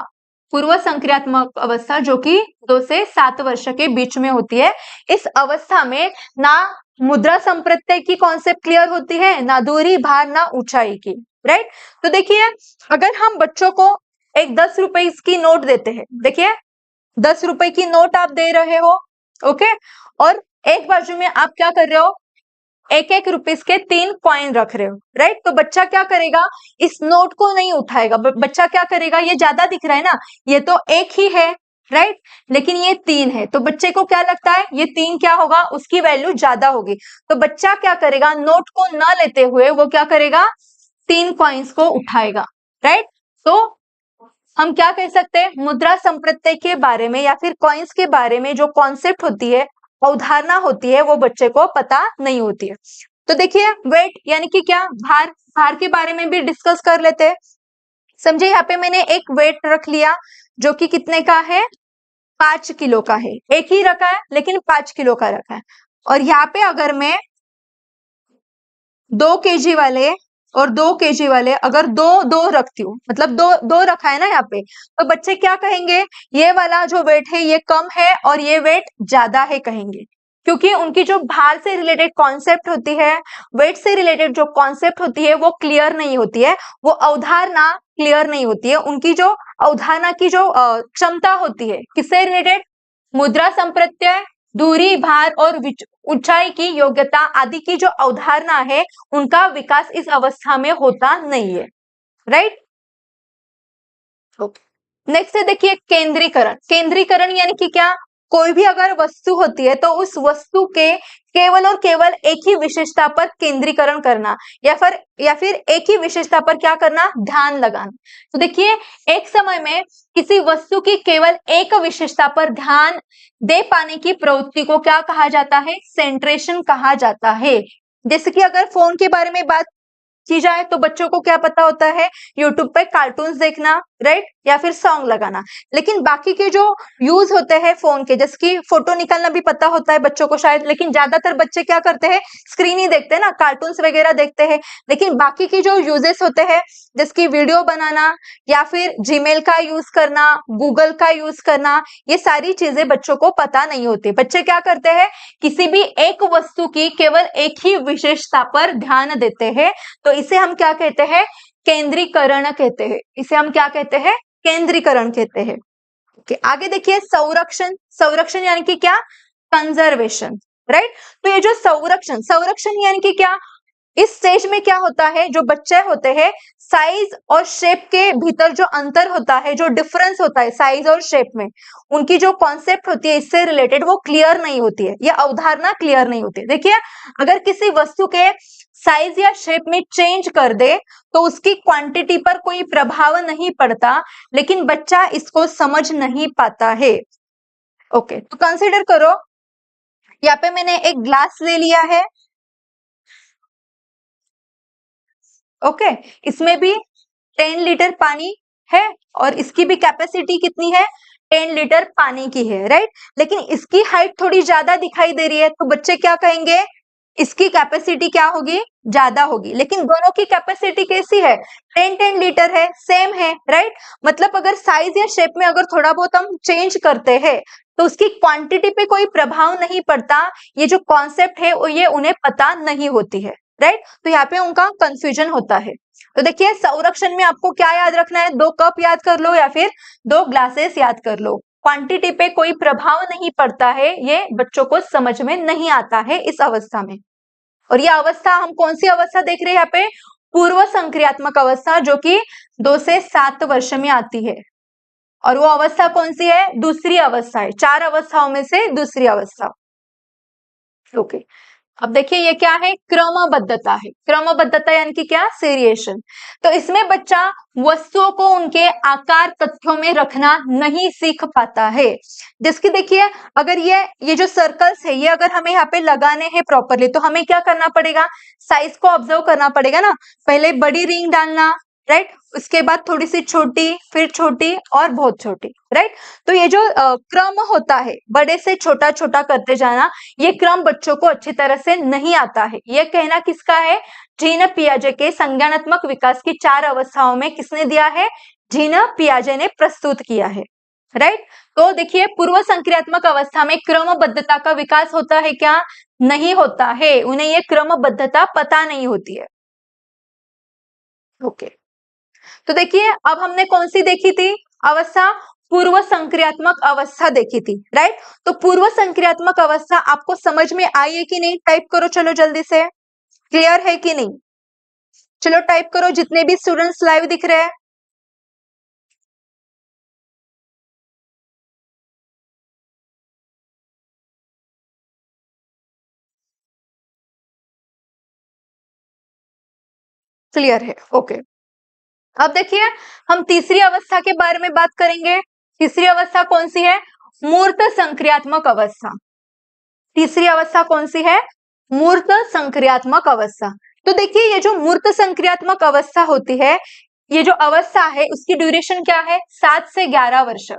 पूर्व संक्रियात्मक अवस्था जो कि 2 से 7 वर्ष के बीच में होती है। इस अवस्था में ना मुद्रा संप्रत्यय की कॉन्सेप्ट क्लियर होती है, ना दूरी, भार, ना ऊंचाई की, राइट। तो देखिए अगर हम बच्चों को एक 10 रुपए की नोट देते हैं, देखिए 10 रुपए की नोट आप दे रहे हो, ओके, और एक बाजू में आप क्या कर रहे हो, 1-1 रुपीस के 3 कॉइन रख रहे हो, राइट। तो बच्चा क्या करेगा, इस नोट को नहीं उठाएगा, बच्चा क्या करेगा, ये ज्यादा दिख रहा है ना, ये तो 1 ही है, राइट, लेकिन ये 3 है, तो बच्चे को क्या लगता है, ये 3 क्या होगा, उसकी वैल्यू ज्यादा होगी। तो बच्चा क्या करेगा, नोट को न लेते हुए वो क्या करेगा, 3 कॉइन्स को उठाएगा, राइट। तो हम क्या कह सकते हैं, मुद्रा संप्रत्यय के बारे में या फिर कॉइन्स के बारे में जो कॉन्सेप्ट होती है, अवधारणा होती है, वो बच्चे को पता नहीं होती है। तो देखिए वेट यानी कि क्या, भार, भार के बारे में भी डिस्कस कर लेते हैं। समझे, यहाँ पे मैंने एक वेट रख लिया जो कि कितने का है, 5 किलो का है, एक ही रखा है लेकिन 5 किलो का रखा है। और यहाँ पे अगर मैं 2 केजी वाले और 2 केजी वाले अगर दो रखती हूँ, मतलब दो रखा है ना यहाँ पे, तो बच्चे क्या कहेंगे, ये वाला जो वेट है ये कम है और ये वेट ज्यादा है कहेंगे, क्योंकि उनकी जो भार से रिलेटेड कॉन्सेप्ट होती है, वेट से रिलेटेड जो कॉन्सेप्ट होती है वो क्लियर नहीं होती है, वो अवधारणा क्लियर नहीं होती है। उनकी जो अवधारणा की जो क्षमता होती है, किससे रिलेटेड, मुद्रा संप्रत्यय, दूरी, भार और ऊंचाई की योग्यता आदि की जो अवधारणा है, उनका विकास इस अवस्था में होता नहीं है, राइट। नेक्स्ट है देखिए केंद्रीकरण। केंद्रीकरण यानी कि क्या, कोई भी अगर वस्तु होती है तो उस वस्तु के केवल और केवल एक ही विशेषता पर केंद्रीकरण करना, या फिर एक ही विशेषता पर क्या करना, ध्यान लगाना। तो देखिए एक समय में किसी वस्तु की केवल एक विशेषता पर ध्यान दे पाने की प्रवृत्ति को क्या कहा जाता है, सेंट्रेशन कहा जाता है। जैसे कि अगर फोन के बारे में बात की जाए तो बच्चों को क्या पता होता है, यूट्यूब पे कार्टून्स देखना, राइट, या फिर सॉन्ग लगाना। लेकिन बाकी के जो यूज होते हैं फोन के, जैसे कि फोटो निकालना भी पता होता है बच्चों को शायद, लेकिन ज्यादातर बच्चे क्या करते हैं, स्क्रीन ही देखते हैं ना, कार्टून्स वगैरह देखते हैं। लेकिन बाकी की जो यूजेस होते हैं, जैसे कि वीडियो बनाना या फिर जीमेल का यूज करना, गूगल का यूज करना, ये सारी चीजें बच्चों को पता नहीं होती। बच्चे क्या करते हैं, किसी भी एक वस्तु की केवल एक ही विशेषता पर ध्यान देते हैं, तो इसे हम क्या कहते हैं, केंद्रीकरण कहते हैं। इसे हम क्या कहते हैं, केंद्रीकरण कहते हैं। ओके, आगे देखिए संरक्षण। संरक्षण यानी कि क्या, कंजर्वेशन, राइट। तो ये जो संरक्षण यानी कि क्या, इस स्टेज में क्या होता है, जो बच्चे होते हैं साइज और शेप के भीतर जो अंतर होता है, जो डिफरेंस होता है साइज और शेप में, उनकी जो कॉन्सेप्ट होती है इससे रिलेटेड वो क्लियर नहीं होती है, या अवधारणा क्लियर नहीं होती है। देखिए अगर किसी वस्तु के साइज या शेप में चेंज कर दे तो उसकी क्वांटिटी पर कोई प्रभाव नहीं पड़ता, लेकिन बच्चा इसको समझ नहीं पाता है। ओके, तो कंसिडर करो यहाँ पे मैंने एक ग्लास ले लिया है। ओके, इसमें भी 10 लीटर पानी है और इसकी भी कैपेसिटी कितनी है, 10 लीटर पानी की है, राइट। लेकिन इसकी हाइट थोड़ी ज्यादा दिखाई दे रही है, तो बच्चे क्या कहेंगे, इसकी कैपेसिटी क्या होगी, ज्यादा होगी। लेकिन दोनों की कैपेसिटी कैसी है, 10-10 लीटर है, सेम है, राइट। मतलब अगर साइज या शेप में अगर थोड़ा बहुत हम चेंज करते हैं तो उसकी क्वांटिटी पे कोई प्रभाव नहीं पड़ता, ये जो कॉन्सेप्ट है ये उन्हें पता नहीं होती है, राइट। तो यहाँ पे उनका कंफ्यूजन होता है। तो देखिए संरक्षण में आपको क्या याद रखना है, 2 कप याद कर लो या फिर 2 ग्लासेस याद कर लो। क्वांटिटी पे कोई प्रभाव नहीं पड़ता है, ये बच्चों को समझ में नहीं आता है इस अवस्था में। और ये अवस्था हम कौन सी अवस्था देख रहे हैं यहाँ पे, पूर्व संक्रियात्मक अवस्था, जो कि 2 से 7 वर्ष में आती है। और वो अवस्था कौन सी है, दूसरी अवस्था है, 4 अवस्थाओं में से दूसरी अवस्था। ओके, अब देखिए ये क्या है, क्रमबद्धता है। क्रमबद्धता यानी कि क्या, सीरिएशन। तो इसमें बच्चा वस्तुओं को उनके आकार तथ्यों में रखना नहीं सीख पाता है। जिसकी देखिए अगर ये जो सर्कल्स है ये अगर हमें यहाँ पे लगाने हैं प्रॉपरली, तो हमें क्या करना पड़ेगा, साइज को ऑब्जर्व करना पड़ेगा ना। पहले बड़ी रिंग डालना, राइट, उसके बाद थोड़ी सी छोटी, फिर छोटी और बहुत छोटी, राइट। तो ये जो क्रम होता है, बड़े से छोटा छोटा करते जाना, ये क्रम बच्चों को अच्छी तरह से नहीं आता है। ये कहना किसका है, जीन पियाजे के संज्ञानात्मक विकास की 4 अवस्थाओं में किसने दिया है, जीन पियाजे ने प्रस्तुत किया है, राइट। तो देखिए पूर्व संक्रियात्मक अवस्था में क्रमबद्धता का विकास होता है क्या, नहीं होता है, उन्हें ये क्रमबद्धता पता नहीं होती है। ओके, तो देखिए अब हमने कौन सी देखी थी अवस्था, पूर्व संक्रियात्मक अवस्था देखी थी, राइट। तो पूर्व संक्रियात्मक अवस्था आपको समझ में आई है कि नहीं, टाइप करो चलो जल्दी से, क्लियर है कि नहीं, चलो टाइप करो जितने भी स्टूडेंट्स लाइव दिख रहे हैं। क्लियर है, ओके। अब देखिए हम तीसरी अवस्था के बारे में बात करेंगे। तीसरी अवस्था कौन सी है, मूर्त संक्रियात्मक अवस्था। तीसरी अवस्था कौन सी है, मूर्त संक्रियात्मक अवस्था। तो देखिए ये जो मूर्त संक्रियात्मक अवस्था होती है, ये जो अवस्था है उसकी ड्यूरेशन क्या है, 7 से 11 वर्ष।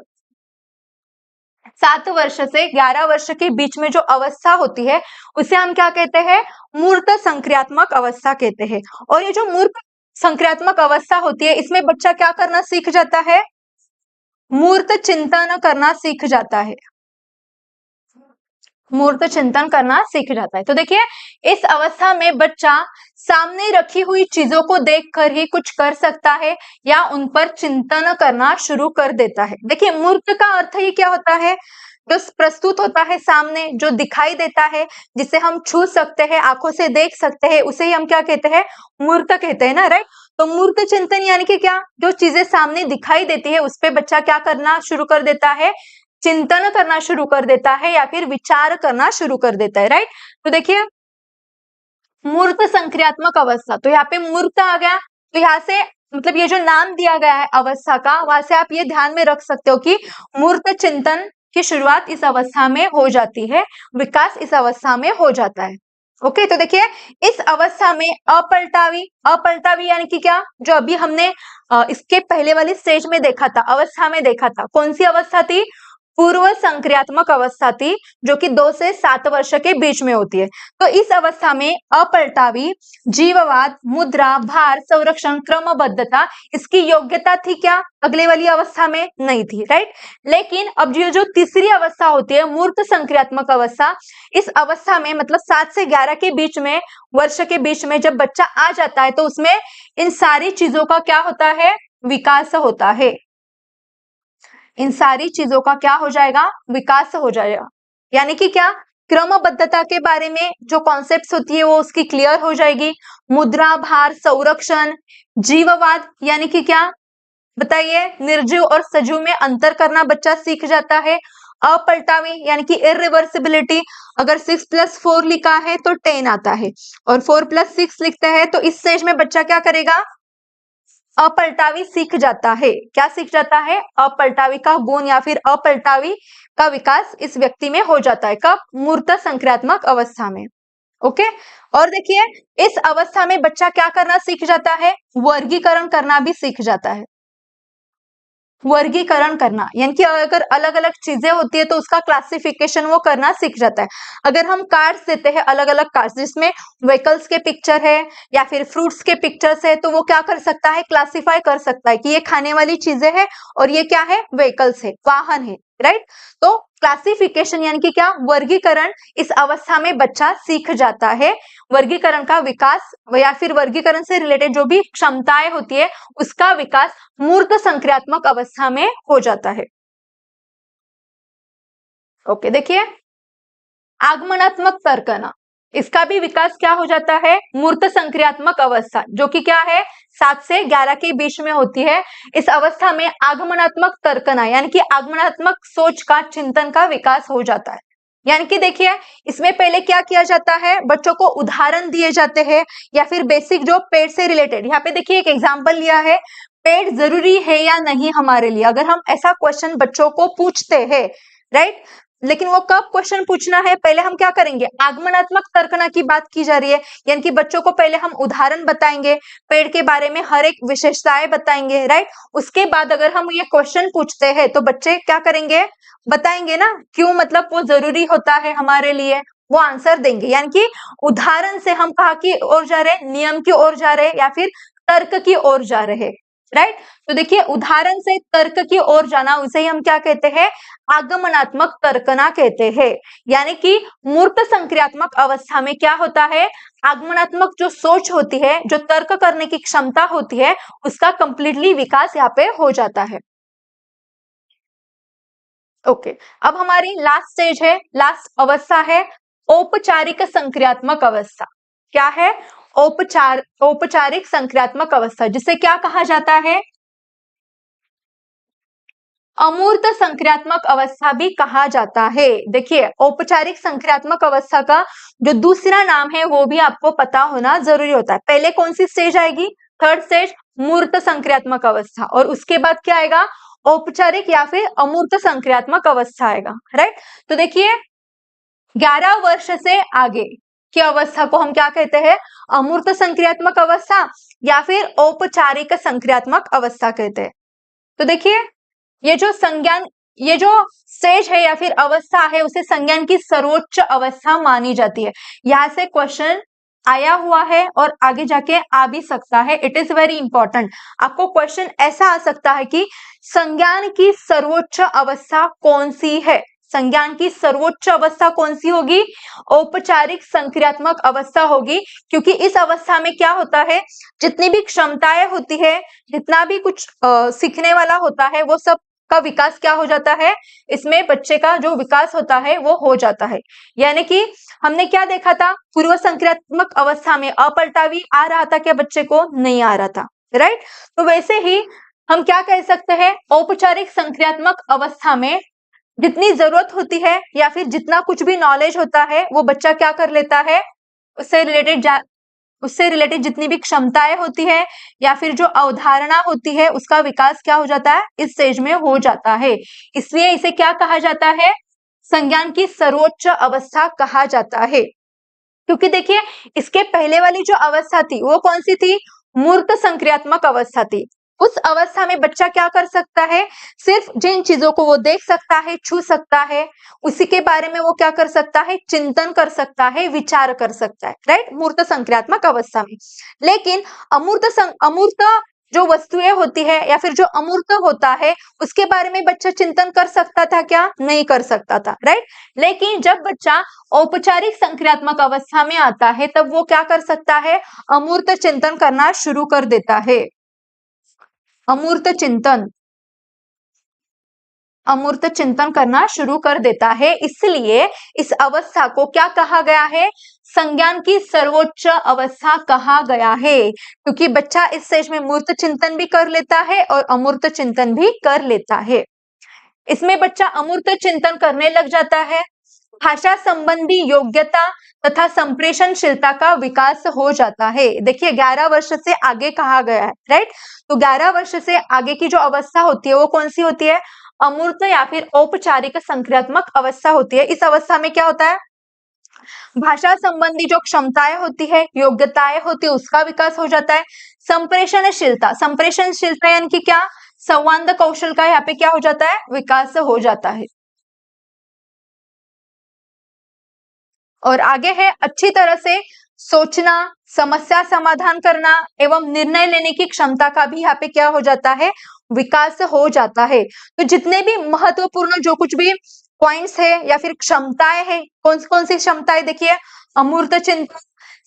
7 वर्ष से 11 वर्ष के बीच में जो अवस्था होती है उसे हम क्या कहते हैं, मूर्त संक्रियात्मक अवस्था कहते हैं। और ये जो मूर्त संक्रियात्मक अवस्था होती है इसमें बच्चा क्या करना सीख जाता है, मूर्त चिंतन करना सीख जाता है, मूर्त चिंतन करना सीख जाता है। तो देखिए इस अवस्था में बच्चा सामने रखी हुई चीजों को देखकर ही कुछ कर सकता है या उन पर चिंतन करना शुरू कर देता है। देखिए मूर्त का अर्थ ही क्या होता है, जो प्रस्तुत होता है सामने, जो दिखाई देता है, जिसे हम छू सकते हैं, आंखों से देख सकते हैं, उसे ही हम क्या कहते हैं, मूर्त कहते हैं ना, राइट। तो मूर्त चिंतन यानी कि क्या, जो चीजें सामने दिखाई देती है उस पे बच्चा क्या करना शुरू कर देता है, चिंतन करना शुरू कर देता है या फिर विचार करना शुरू कर देता है, राइट। तो देखिए मूर्त संक्रियात्मक अवस्था, तो यहाँ पे मूर्त आ गया, तो यहाँ से मतलब ये जो नाम दिया गया है अवस्था का, वहां से आप ये ध्यान में रख सकते हो कि मूर्त चिंतन की शुरुआत इस अवस्था में हो जाती है, विकास इस अवस्था में हो जाता है। ओके, तो देखिए इस अवस्था में अपलटावी, अपलटावी यानी कि क्या, जो अभी हमने इसके पहले वाली स्टेज में देखा था, अवस्था में देखा था, कौन सी अवस्था थी, पूर्व संक्रियात्मक अवस्था थी, जो कि 2 से 7 वर्ष के बीच में होती है। तो इस अवस्था में अपलटावी, जीववाद, मुद्रा, भार, संरक्षण, क्रमबद्धता, इसकी योग्यता थी क्या, अगले वाली अवस्था में नहीं थी, राइट। लेकिन अब ये जो तीसरी अवस्था होती है मूर्त संक्रियात्मक अवस्था, इस अवस्था में मतलब 7 से 11 के बीच में, वर्ष के बीच में जब बच्चा आ जाता है तो उसमें इन सारी चीजों का क्या होता है, विकास होता है। इन सारी चीजों का क्या हो जाएगा, विकास हो जाएगा। यानी कि क्या, क्रमबद्धता के बारे में जो कॉन्सेप्ट्स होती है वो उसकी क्लियर हो जाएगी। मुद्रा, भार, संरक्षण, जीववाद यानी कि क्या बताइए, निर्जीव और सजीव में अंतर करना बच्चा सीख जाता है। अपलटावी यानी कि इरिवर्सिबिलिटी, अगर 6+4 लिखा है तो 10 आता है और 4+6 लिखते हैं तो इस स्टेज में बच्चा क्या करेगा, अपलटावी सीख जाता है। क्या सीख जाता है, अपलटावी का गुण या फिर अपलटावी का विकास इस व्यक्ति में हो जाता है। कब, मूर्त संक्रियात्मक अवस्था में। ओके, और देखिए इस अवस्था में बच्चा क्या करना सीख जाता है, वर्गीकरण करना भी सीख जाता है। वर्गीकरण करना यानी कि अगर अलग अलग चीजें होती है तो उसका क्लासिफिकेशन वो करना सीख जाता है। अगर हम कार्ड्स देते हैं, अलग अलग कार्ड्स जिसमें व्हीकल्स के पिक्चर है या फिर फ्रूट्स के पिक्चर्स है, तो वो क्या कर सकता है, क्लासिफाई कर सकता है कि ये खाने वाली चीजें है और ये क्या है, व्हीकल्स है, वाहन है, राइट। तो क्लासिफिकेशन यानी कि क्या, वर्गीकरण इस अवस्था में बच्चा सीख जाता है। वर्गीकरण का विकास या फिर वर्गीकरण से रिलेटेड जो भी क्षमताएं होती है उसका विकास मूर्त संक्रियात्मक अवस्था में हो जाता है। ओके, देखिए आगमनात्मक तर्कना, इसका भी विकास क्या हो जाता है, मूर्त संक्रियात्मक अवस्था, जो कि क्या है 7 से 11 के बीच में होती है। इस अवस्था में आगमनात्मक तर्कना यानी कि आगमनात्मक सोच का, चिंतन का विकास हो जाता है। यानी कि देखिए इसमें पहले क्या किया जाता है, बच्चों को उदाहरण दिए जाते हैं या फिर बेसिक जो पेड़ से रिलेटेड, यहाँ पे देखिए एक एग्जाम्पल लिया है, पेड़ जरूरी है या नहीं हमारे लिए, अगर हम ऐसा क्वेश्चन बच्चों को पूछते हैं, राइट। लेकिन वो कब क्वेश्चन पूछना है, पहले हम क्या करेंगे, आगमनात्मक तर्कना की बात की जा रही है, यानी कि बच्चों को पहले हम उदाहरण बताएंगे, पेड़ के बारे में हर एक विशेषताएं बताएंगे, राइट। उसके बाद अगर हम ये क्वेश्चन पूछते हैं तो बच्चे क्या करेंगे, बताएंगे ना, क्यों मतलब वो जरूरी होता है हमारे लिए, वो आंसर देंगे। यानी कि उदाहरण से हम कहा की ओर जा रहे, नियम की ओर जा रहे या फिर तर्क की ओर जा रहे, राइट। तो देखिए उदाहरण से तर्क की ओर जाना, उसे ही हम क्या कहते हैं, आगमनात्मक तर्कना कहते हैं। यानी कि मूर्त संक्रियात्मक अवस्था में क्या होता है, आगमनात्मक जो सोच होती है, जो तर्क करने की क्षमता होती है, उसका कंप्लीटली विकास यहाँ पे हो जाता है। ओके, अब हमारी लास्ट स्टेज है, लास्ट अवस्था है औपचारिक संक्रियात्मक अवस्था। क्या है, औपचारिक संक्रियात्मक अवस्था, जिसे क्या कहा जाता है, अमूर्त संक्रियात्मक अवस्था भी कहा जाता है। देखिए औपचारिक संक्रियात्मक अवस्था का जो दूसरा नाम है वो भी आपको पता होना जरूरी होता है। पहले कौन सी स्टेज आएगी, थर्ड स्टेज, मूर्त संक्रियात्मक अवस्था, और उसके बाद क्या आएगा, औपचारिक या फिर अमूर्त संक्रियात्मक अवस्था आएगा, राइट। तो देखिए 11 वर्ष से आगे की अवस्था को हम क्या कहते हैं, अमूर्त संक्रियात्मक अवस्था या फिर औपचारिक संक्रियात्मक अवस्था कहते हैं। तो देखिए ये जो संज्ञान, ये जो स्टेज है या फिर अवस्था है, उसे संज्ञान की सर्वोच्च अवस्था मानी जाती है। यहां से क्वेश्चन आया हुआ है और आगे जाके आ भी सकता है, इट इज वेरी इंपॉर्टेंट। आपको क्वेश्चन ऐसा आ सकता है कि संज्ञान की सर्वोच्च अवस्था कौन सी है, संज्ञान की सर्वोच्च अवस्था कौन सी होगी, औपचारिक संक्रियात्मक अवस्था होगी। क्योंकि इस अवस्था में क्या होता है, जितनी भी क्षमताएं होती है, जितना भी कुछ सीखने वाला होता है, वो सब का विकास क्या हो जाता है, इसमें बच्चे का जो विकास होता है वो हो जाता है। यानी कि हमने क्या देखा था, पूर्व संक्रियात्मक अवस्था में अपलटावी आ रहा था क्या, बच्चे को नहीं आ रहा था, राइट। तो वैसे ही हम क्या कह सकते हैं, औपचारिक संक्रियात्मक अवस्था में जितनी जरूरत होती है या फिर जितना कुछ भी नॉलेज होता है वो बच्चा क्या कर लेता है, उससे रिलेटेड जितनी भी क्षमताएं होती है या फिर जो अवधारणा होती है उसका विकास क्या हो जाता है, इस स्टेज में हो जाता है। इसलिए इसे क्या कहा जाता है, संज्ञान की सर्वोच्च अवस्था कहा जाता है। क्योंकि देखिए इसके पहले वाली जो अवस्था थी वो कौन सी थी, मूर्त संक्रियात्मक अवस्था थी। उस अवस्था में बच्चा क्या कर सकता है, सिर्फ जिन चीजों को वो देख सकता है, छू सकता है, उसी के बारे में वो क्या कर सकता है, चिंतन कर सकता है, विचार कर सकता है, राइट, मूर्त संक्रियात्मक अवस्था में। लेकिन अमूर्त जो वस्तुएं होती है या फिर जो अमूर्त होता है उसके बारे में बच्चा चिंतन कर सकता था क्या, नहीं कर सकता था, राइट। लेकिन जब बच्चा औपचारिक संक्रियात्मक अवस्था में आता है तब वो क्या कर सकता है, अमूर्त चिंतन करना शुरू कर देता है, अमूर्त चिंतन। अमूर्त चिंतन करना शुरू कर देता है। इसलिए इस अवस्था को क्या कहा गया है? संज्ञान की सर्वोच्च अवस्था कहा गया है, क्योंकि बच्चा इस स्टेज में मूर्त चिंतन भी कर लेता है और अमूर्त चिंतन भी कर लेता है। इसमें बच्चा अमूर्त चिंतन करने लग जाता है। भाषा संबंधी योग्यता तथा संप्रेषणशीलता का विकास हो जाता है। देखिए 11 वर्ष से आगे कहा गया है, राइट? तो 11 वर्ष से आगे की जो अवस्था होती है वो कौन सी होती है? अमूर्त या फिर औपचारिक संक्रियात्मक अवस्था होती है। इस अवस्था में क्या होता है? भाषा संबंधी जो क्षमताएं होती है, योग्यताएं होती है, उसका विकास हो जाता है। संप्रेषणशीलता, संप्रेषणशीलता यानी कि क्या? संवाद कौशल का यहाँ पे क्या हो जाता है? विकास हो जाता है। और आगे है अच्छी तरह से सोचना, समस्या समाधान करना एवं निर्णय लेने की क्षमता का भी यहाँ पे क्या हो जाता है? विकास हो जाता है। तो जितने भी महत्वपूर्ण जो कुछ भी पॉइंट्स है या फिर क्षमताएं हैं, कौन सी क्षमताएं? देखिए अमूर्त चिंतन,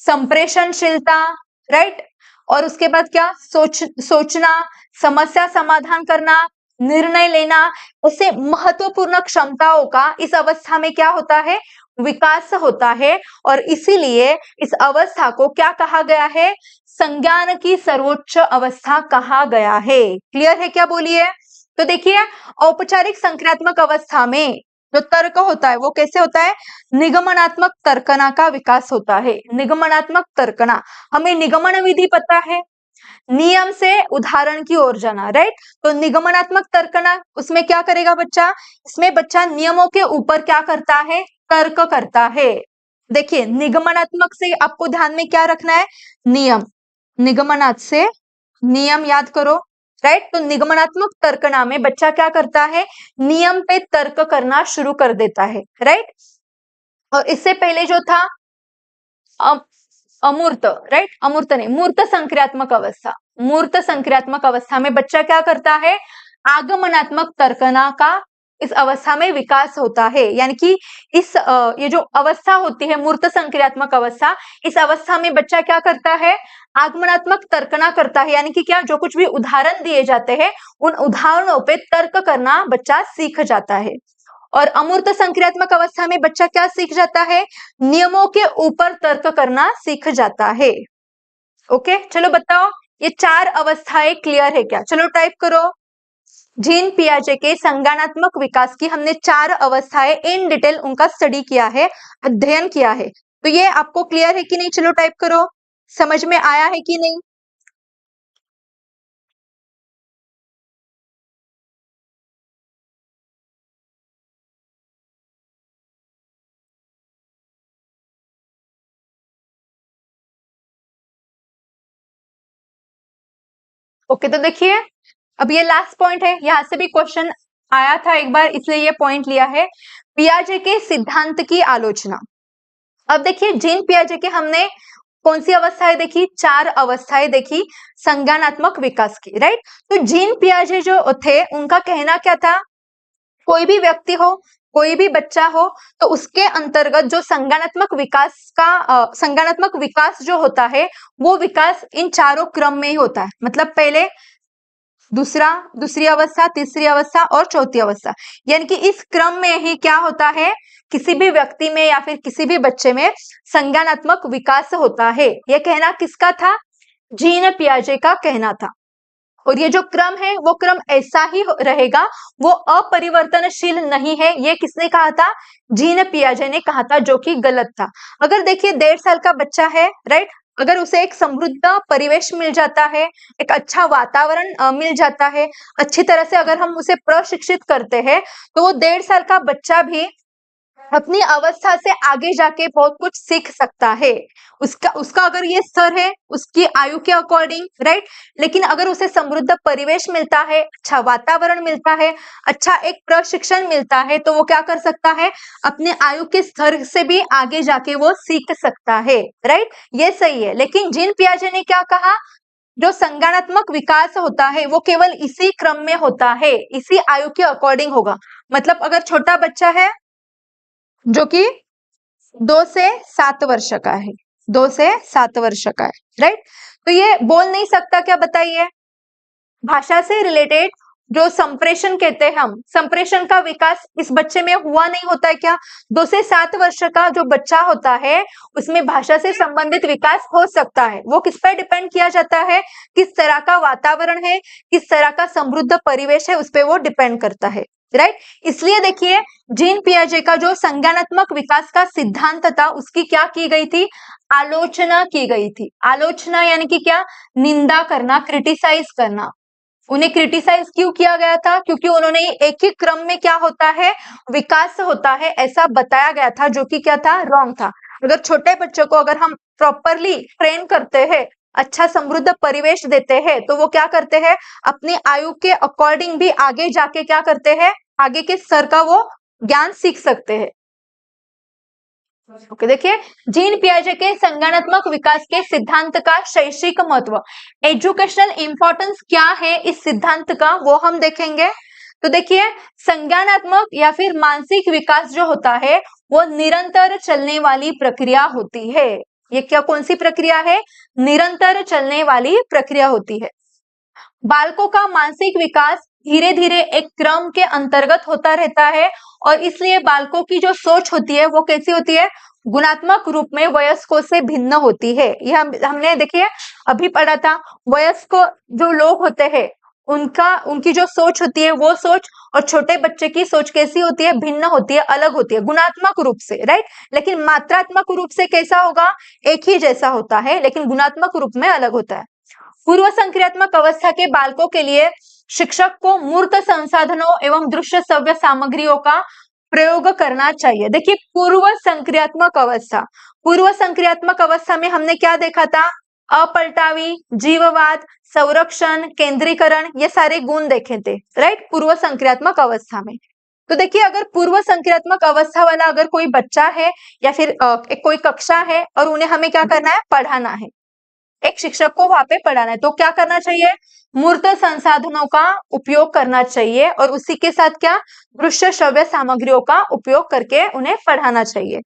संप्रेषणशीलता, राइट? और उसके बाद क्या? सोचना, समस्या समाधान करना, निर्णय लेना, ऐसे महत्वपूर्ण क्षमताओं का इस अवस्था में क्या होता है? विकास होता है। और इसीलिए इस अवस्था को क्या कहा गया है? संज्ञान की सर्वोच्च अवस्था कहा गया है। क्लियर है क्या? बोलिए। तो देखिए औपचारिक संक्रियात्मक अवस्था में जो तर्क होता है वो कैसे होता है? निगमनात्मक तर्कना का विकास होता है। निगमनात्मक तर्कना, हमें निगमन विधि पता है, नियम से उदाहरण की ओर जाना, राइट? तो निगमनात्मक तर्कना, उसमें क्या करेगा बच्चा? इसमें बच्चा नियमों के ऊपर क्या करता है? तर्क करता है। देखिए निगमनात्मक से आपको ध्यान में क्या रखना है? नियम, निगमनात् से नियम याद करो, राइट? तो निगमनात्मक तर्कना में बच्चा क्या करता है? नियम पे तर्क करना शुरू कर देता है, राइट? और इससे पहले जो था अमूर्त, राइट? अमूर्त नहीं, मूर्त संक्रियात्मक अवस्था। मूर्त संक्रियात्मक अवस्था में बच्चा क्या करता है? आगमनात्मक तर्कना का इस अवस्था में विकास होता है। यानी कि इस ये जो अवस्था होती है मूर्त संक्रियात्मक अवस्था, इस अवस्था में बच्चा क्या करता है? आगमनात्मक तर्कना करता है। यानी कि क्या? जो कुछ भी उदाहरण दिए जाते हैं उन उदाहरणों पे तर्क करना बच्चा सीख जाता है। और अमूर्त संक्रियात्मक अवस्था में बच्चा क्या सीख जाता है? नियमों के ऊपर तर्क करना सीख जाता है। ओके, चलो बताओ ये 4 अवस्थाएं क्लियर है क्या? चलो टाइप करो। जीन पियाजे के संज्ञानात्मक विकास की हमने 4 अवस्थाएं इन डिटेल उनका स्टडी किया है, अध्ययन किया है। तो ये आपको क्लियर है कि नहीं? चलो टाइप करो, समझ में आया है कि नहीं? ओके, तो देखिए अब ये लास्ट पॉइंट है, यहां से भी क्वेश्चन आया था एक बार, इसलिए ये पॉइंट लिया है। पियाजे के सिद्धांत की आलोचना। अब देखिए जीन पियाजे के हमने कौन सी अवस्थाएं देखी? 4 अवस्थाएं देखी संज्ञानात्मक विकास की, राइट? तो जीन पियाजे जो थे उनका कहना क्या था? कोई भी व्यक्ति हो, कोई भी बच्चा हो, तो उसके अंतर्गत जो संज्ञानात्मक विकास का संज्ञानात्मक विकास जो होता है वो विकास इन चारों क्रम में ही होता है। मतलब पहले दूसरी अवस्था, तीसरी अवस्था और चौथी अवस्था, यानी कि इस क्रम में ही क्या होता है? किसी भी व्यक्ति में या फिर किसी भी बच्चे में संज्ञानात्मक विकास होता है। यह कहना किसका था? जीन पियाजे का कहना था। और ये जो क्रम है वो क्रम ऐसा ही रहेगा, वो अपरिवर्तनशील नहीं है। ये किसने कहा था? जीन पियाजे ने कहा था, जो कि गलत था। अगर देखिए 1.5 साल का बच्चा है, राइट? अगर उसे एक समृद्ध परिवेश मिल जाता है, एक अच्छा वातावरण मिल जाता है, अच्छी तरह से अगर हम उसे प्रशिक्षित करते हैं, तो वो 1.5 साल का बच्चा भी अपनी अवस्था से आगे जाके बहुत कुछ सीख सकता है। उसका अगर ये स्तर है उसकी आयु के अकॉर्डिंग, राइट? लेकिन अगर उसे समृद्ध परिवेश मिलता है, अच्छा वातावरण मिलता है, अच्छा एक प्रशिक्षण मिलता है, तो वो क्या कर सकता है? अपने आयु के स्तर से भी आगे जाके वो सीख सकता है, राइट? ये सही है। लेकिन जीन पियाजे ने क्या कहा? जो संज्ञानात्मक विकास होता है वो केवल इसी क्रम में होता है, इसी आयु के अकॉर्डिंग होगा। मतलब अगर छोटा बच्चा है जो कि 2 से 7 वर्ष का है, 2 से 7 वर्ष का है, राइट? तो ये बोल नहीं सकता, क्या बताइए? भाषा से रिलेटेड जो संप्रेषण कहते हैं हम, संप्रेषण का विकास इस बच्चे में हुआ नहीं होता है क्या? 2 से 7 वर्ष का जो बच्चा होता है उसमें भाषा से संबंधित विकास हो सकता है। वो किस पर डिपेंड किया जाता है? किस तरह का वातावरण है, किस तरह का समृद्ध परिवेश है, उस पर वो डिपेंड करता है, राइट। इसलिए देखिए जीन पियाजे का जो संज्ञानात्मक विकास का सिद्धांत था उसकी क्या की गई थी? आलोचना की गई थी। आलोचना यानी कि क्या? निंदा करना, क्रिटिसाइज करना। उन्हें क्रिटिसाइज क्यों किया गया था? क्योंकि उन्होंने एक ही क्रम में क्या होता है, विकास होता है, ऐसा बताया गया था, जो कि क्या था? रॉन्ग था। अगर छोटे बच्चों को अगर हम प्रॉपरली ट्रेन करते हैं, अच्छा समृद्ध परिवेश देते हैं, तो वो क्या करते हैं? अपनी आयु के अकॉर्डिंग भी आगे जाके क्या करते हैं? आगे के स्तर का वो ज्ञान सीख सकते हैं। ओके, देखिए जीन पियाजे के संज्ञानात्मक विकास के सिद्धांत का शैक्षिक महत्व, एजुकेशनल इंपॉर्टेंस क्या है इस सिद्धांत का, वो हम देखेंगे। तो देखिए संज्ञानात्मक या फिर मानसिक विकास जो होता है वो निरंतर चलने वाली प्रक्रिया होती है। ये क्या, कौन सी प्रक्रिया है? निरंतर चलने वाली प्रक्रिया होती है। बालकों का मानसिक विकास धीरे धीरे एक क्रम के अंतर्गत होता रहता है और इसलिए बालकों की जो सोच होती है वो कैसी होती है? गुणात्मक रूप में वयस्कों से भिन्न होती है। यह हमने देखिए अभी पढ़ा था। वयस्क जो लोग होते हैं उनकी जो सोच होती है वो सोच और छोटे बच्चे की सोच कैसी होती है? भिन्न होती है, अलग होती है गुणात्मक रूप से, राइट। लेकिन मात्रात्मक रूप से कैसा होगा? एक ही जैसा होता है, लेकिन गुणात्मक रूप में अलग होता है। पूर्व संक्रियात्मक अवस्था के बालकों के लिए शिक्षक को मूर्त संसाधनों एवं दृश्य श्रव्य सामग्रियों का प्रयोग करना चाहिए। देखिए पूर्व संक्रियात्मक अवस्था, पूर्व संक्रियात्मक अवस्था में हमने क्या देखा था? अपलटावी, जीववाद, संरक्षण, केंद्रीकरण, ये सारे गुण देखे थे, राइट, पूर्व संक्रियात्मक अवस्था में। तो देखिए अगर पूर्व संक्रियात्मक अवस्था वाला अगर कोई बच्चा है या फिर कोई कक्षा है और उन्हें हमें क्या करना है? पढ़ाना है, एक शिक्षक को वहां पे पढ़ाना है, तो क्या करना चाहिए? मूर्त संसाधनों का उपयोग करना चाहिए और उसी के साथ क्या? दृश्य श्रव्य सामग्रियों का उपयोग करके उन्हें पढ़ाना चाहिए।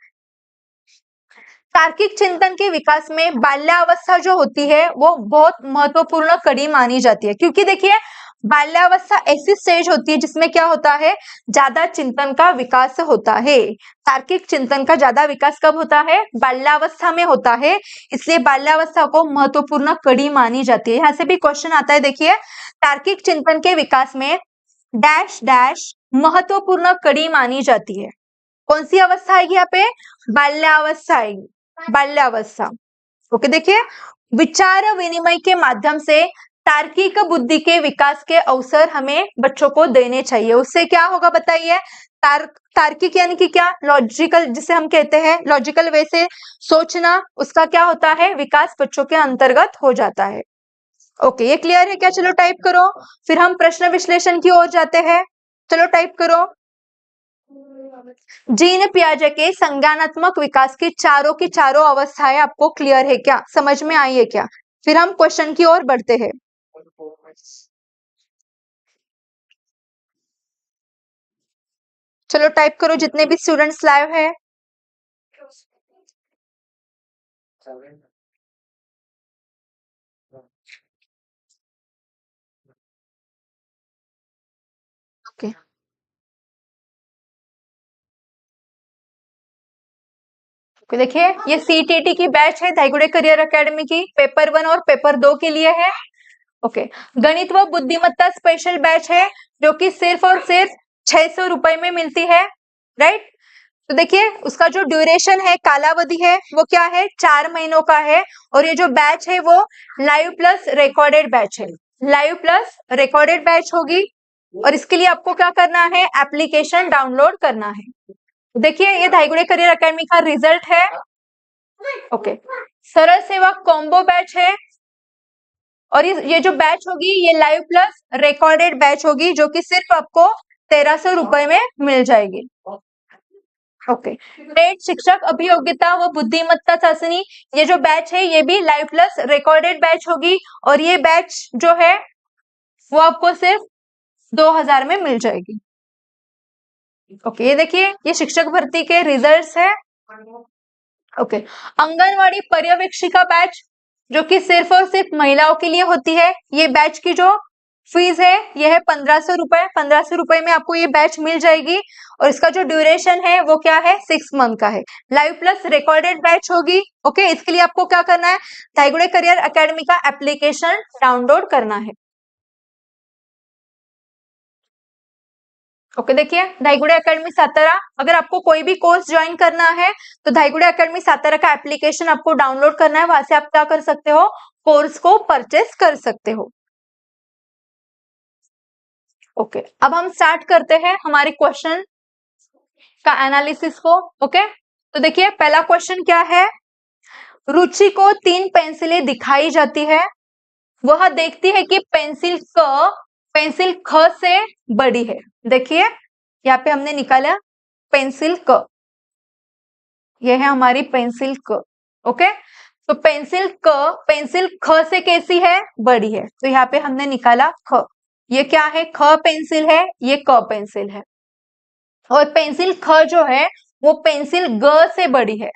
तार्किक चिंतन के विकास में बाल्यावस्था जो होती है वो बहुत महत्वपूर्ण कड़ी मानी जाती है, क्योंकि देखिए बाल्यावस्था ऐसी स्टेज होती है जिसमें क्या होता है? ज्यादा चिंतन का विकास होता है। तार्किक चिंतन का ज्यादा विकास कब होता है? बाल्यावस्था में होता है, इसलिए बाल्यावस्था को महत्वपूर्ण कड़ी मानी जाती है। यहाँ से भी क्वेश्चन आता है, देखिए तार्किक चिंतन के विकास में डैश डैश महत्वपूर्ण कड़ी मानी जाती है। कौन सी अवस्था आएगी यहाँ पे? बाल्यावस्था आएगी, बाल्यावस्था। ओके, देखिए विचार विनिमय के माध्यम से तार्किक बुद्धि के विकास के अवसर हमें बच्चों को देने चाहिए। उससे क्या होगा बताइए? तार्किक यानी कि क्या? लॉजिकल, जिसे हम कहते हैं लॉजिकल वे से सोचना, उसका क्या होता है? विकास बच्चों के अंतर्गत हो जाता है। ओके, ये क्लियर है क्या? चलो टाइप करो, फिर हम प्रश्न विश्लेषण की ओर जाते हैं। चलो टाइप करो। जीन पियाजे के संज्ञानात्मक विकास की चारों अवस्थाएं आपको क्लियर है क्या? समझ में आई है क्या? फिर हम क्वेश्चन की ओर बढ़ते हैं। चलो टाइप करो जितने भी स्टूडेंट्स लाइव है। ओके, देखिए ये सीटीटी की बैच है धाईगुड़े करियर एकेडमी की, पेपर 1 और पेपर 2 के लिए है। ओके, गणित व बुद्धिमत्ता स्पेशल बैच है जो कि सिर्फ और सिर्फ 600 रुपए में मिलती है, राइट। तो देखिए उसका जो ड्यूरेशन है, कालावधि है, वो क्या है? 4 महीनों का है। और ये जो बैच है वो लाइव प्लस रिकॉर्डेड बैच है, लाइव प्लस रिकॉर्डेड बैच होगी। और इसके लिए आपको क्या करना है? एप्लीकेशन डाउनलोड करना है। देखिए ये धाईगुड़े करियर एकेडमी का रिजल्ट है। ओके, सरल सेवा कॉम्बो बैच है और ये जो बैच होगी ये लाइव प्लस रिकॉर्डेड बैच होगी जो कि सिर्फ आपको 1300 रुपए में मिल जाएगी। ओके, टेट शिक्षक अभियोग्यता व बुद्धिमत्ता चाशनी, ये जो बैच है ये भी लाइव प्लस रिकॉर्डेड बैच होगी और ये बैच जो है वो आपको सिर्फ 2000 में मिल जाएगी। ओके, ये देखिए ये शिक्षक भर्ती के रिजल्ट्स है। ओके, आंगनवाड़ी पर्यवेक्षिका बैच जो कि सिर्फ और सिर्फ महिलाओं के लिए होती है, ये बैच की जो फीस है ये है 1500 रुपए। 1500 रुपए में आपको ये बैच मिल जाएगी और इसका जो ड्यूरेशन है वो क्या है, 6 मंथ का है। लाइव प्लस रिकॉर्डेड बैच होगी। ओके, इसके लिए आपको क्या करना है, धाईगुड़े करियर एकेडमी का एप्लीकेशन डाउनलोड करना है। ओके, देखिए धाईगुड़े एकेडमी सातारा, अगर आपको कोई भी कोर्स ज्वाइन करना है तो धाईगुड़े एकेडमी सातारा का एप्लीकेशन आपको डाउनलोड करना है, वहां से आप क्या कर सकते हो, कोर्स को परचेस कर सकते हो। ओके, अब हम स्टार्ट करते हैं हमारे क्वेश्चन का एनालिसिस को। ओके, तो देखिए पहला क्वेश्चन क्या है, रुचि को 3 पेंसिलें दिखाई जाती है, वह देखती है कि पेंसिल ख से बड़ी है। देखिए यहाँ पे हमने निकाला पेंसिल क, यह है हमारी पेंसिल क। ओके, तो पेंसिल ख से कैसी है, बड़ी है, तो यहाँ पे हमने निकाला ख। ये क्या है, ख पेंसिल है, ये क पेंसिल है, और पेंसिल ख जो है वो पेंसिल ग से बड़ी है।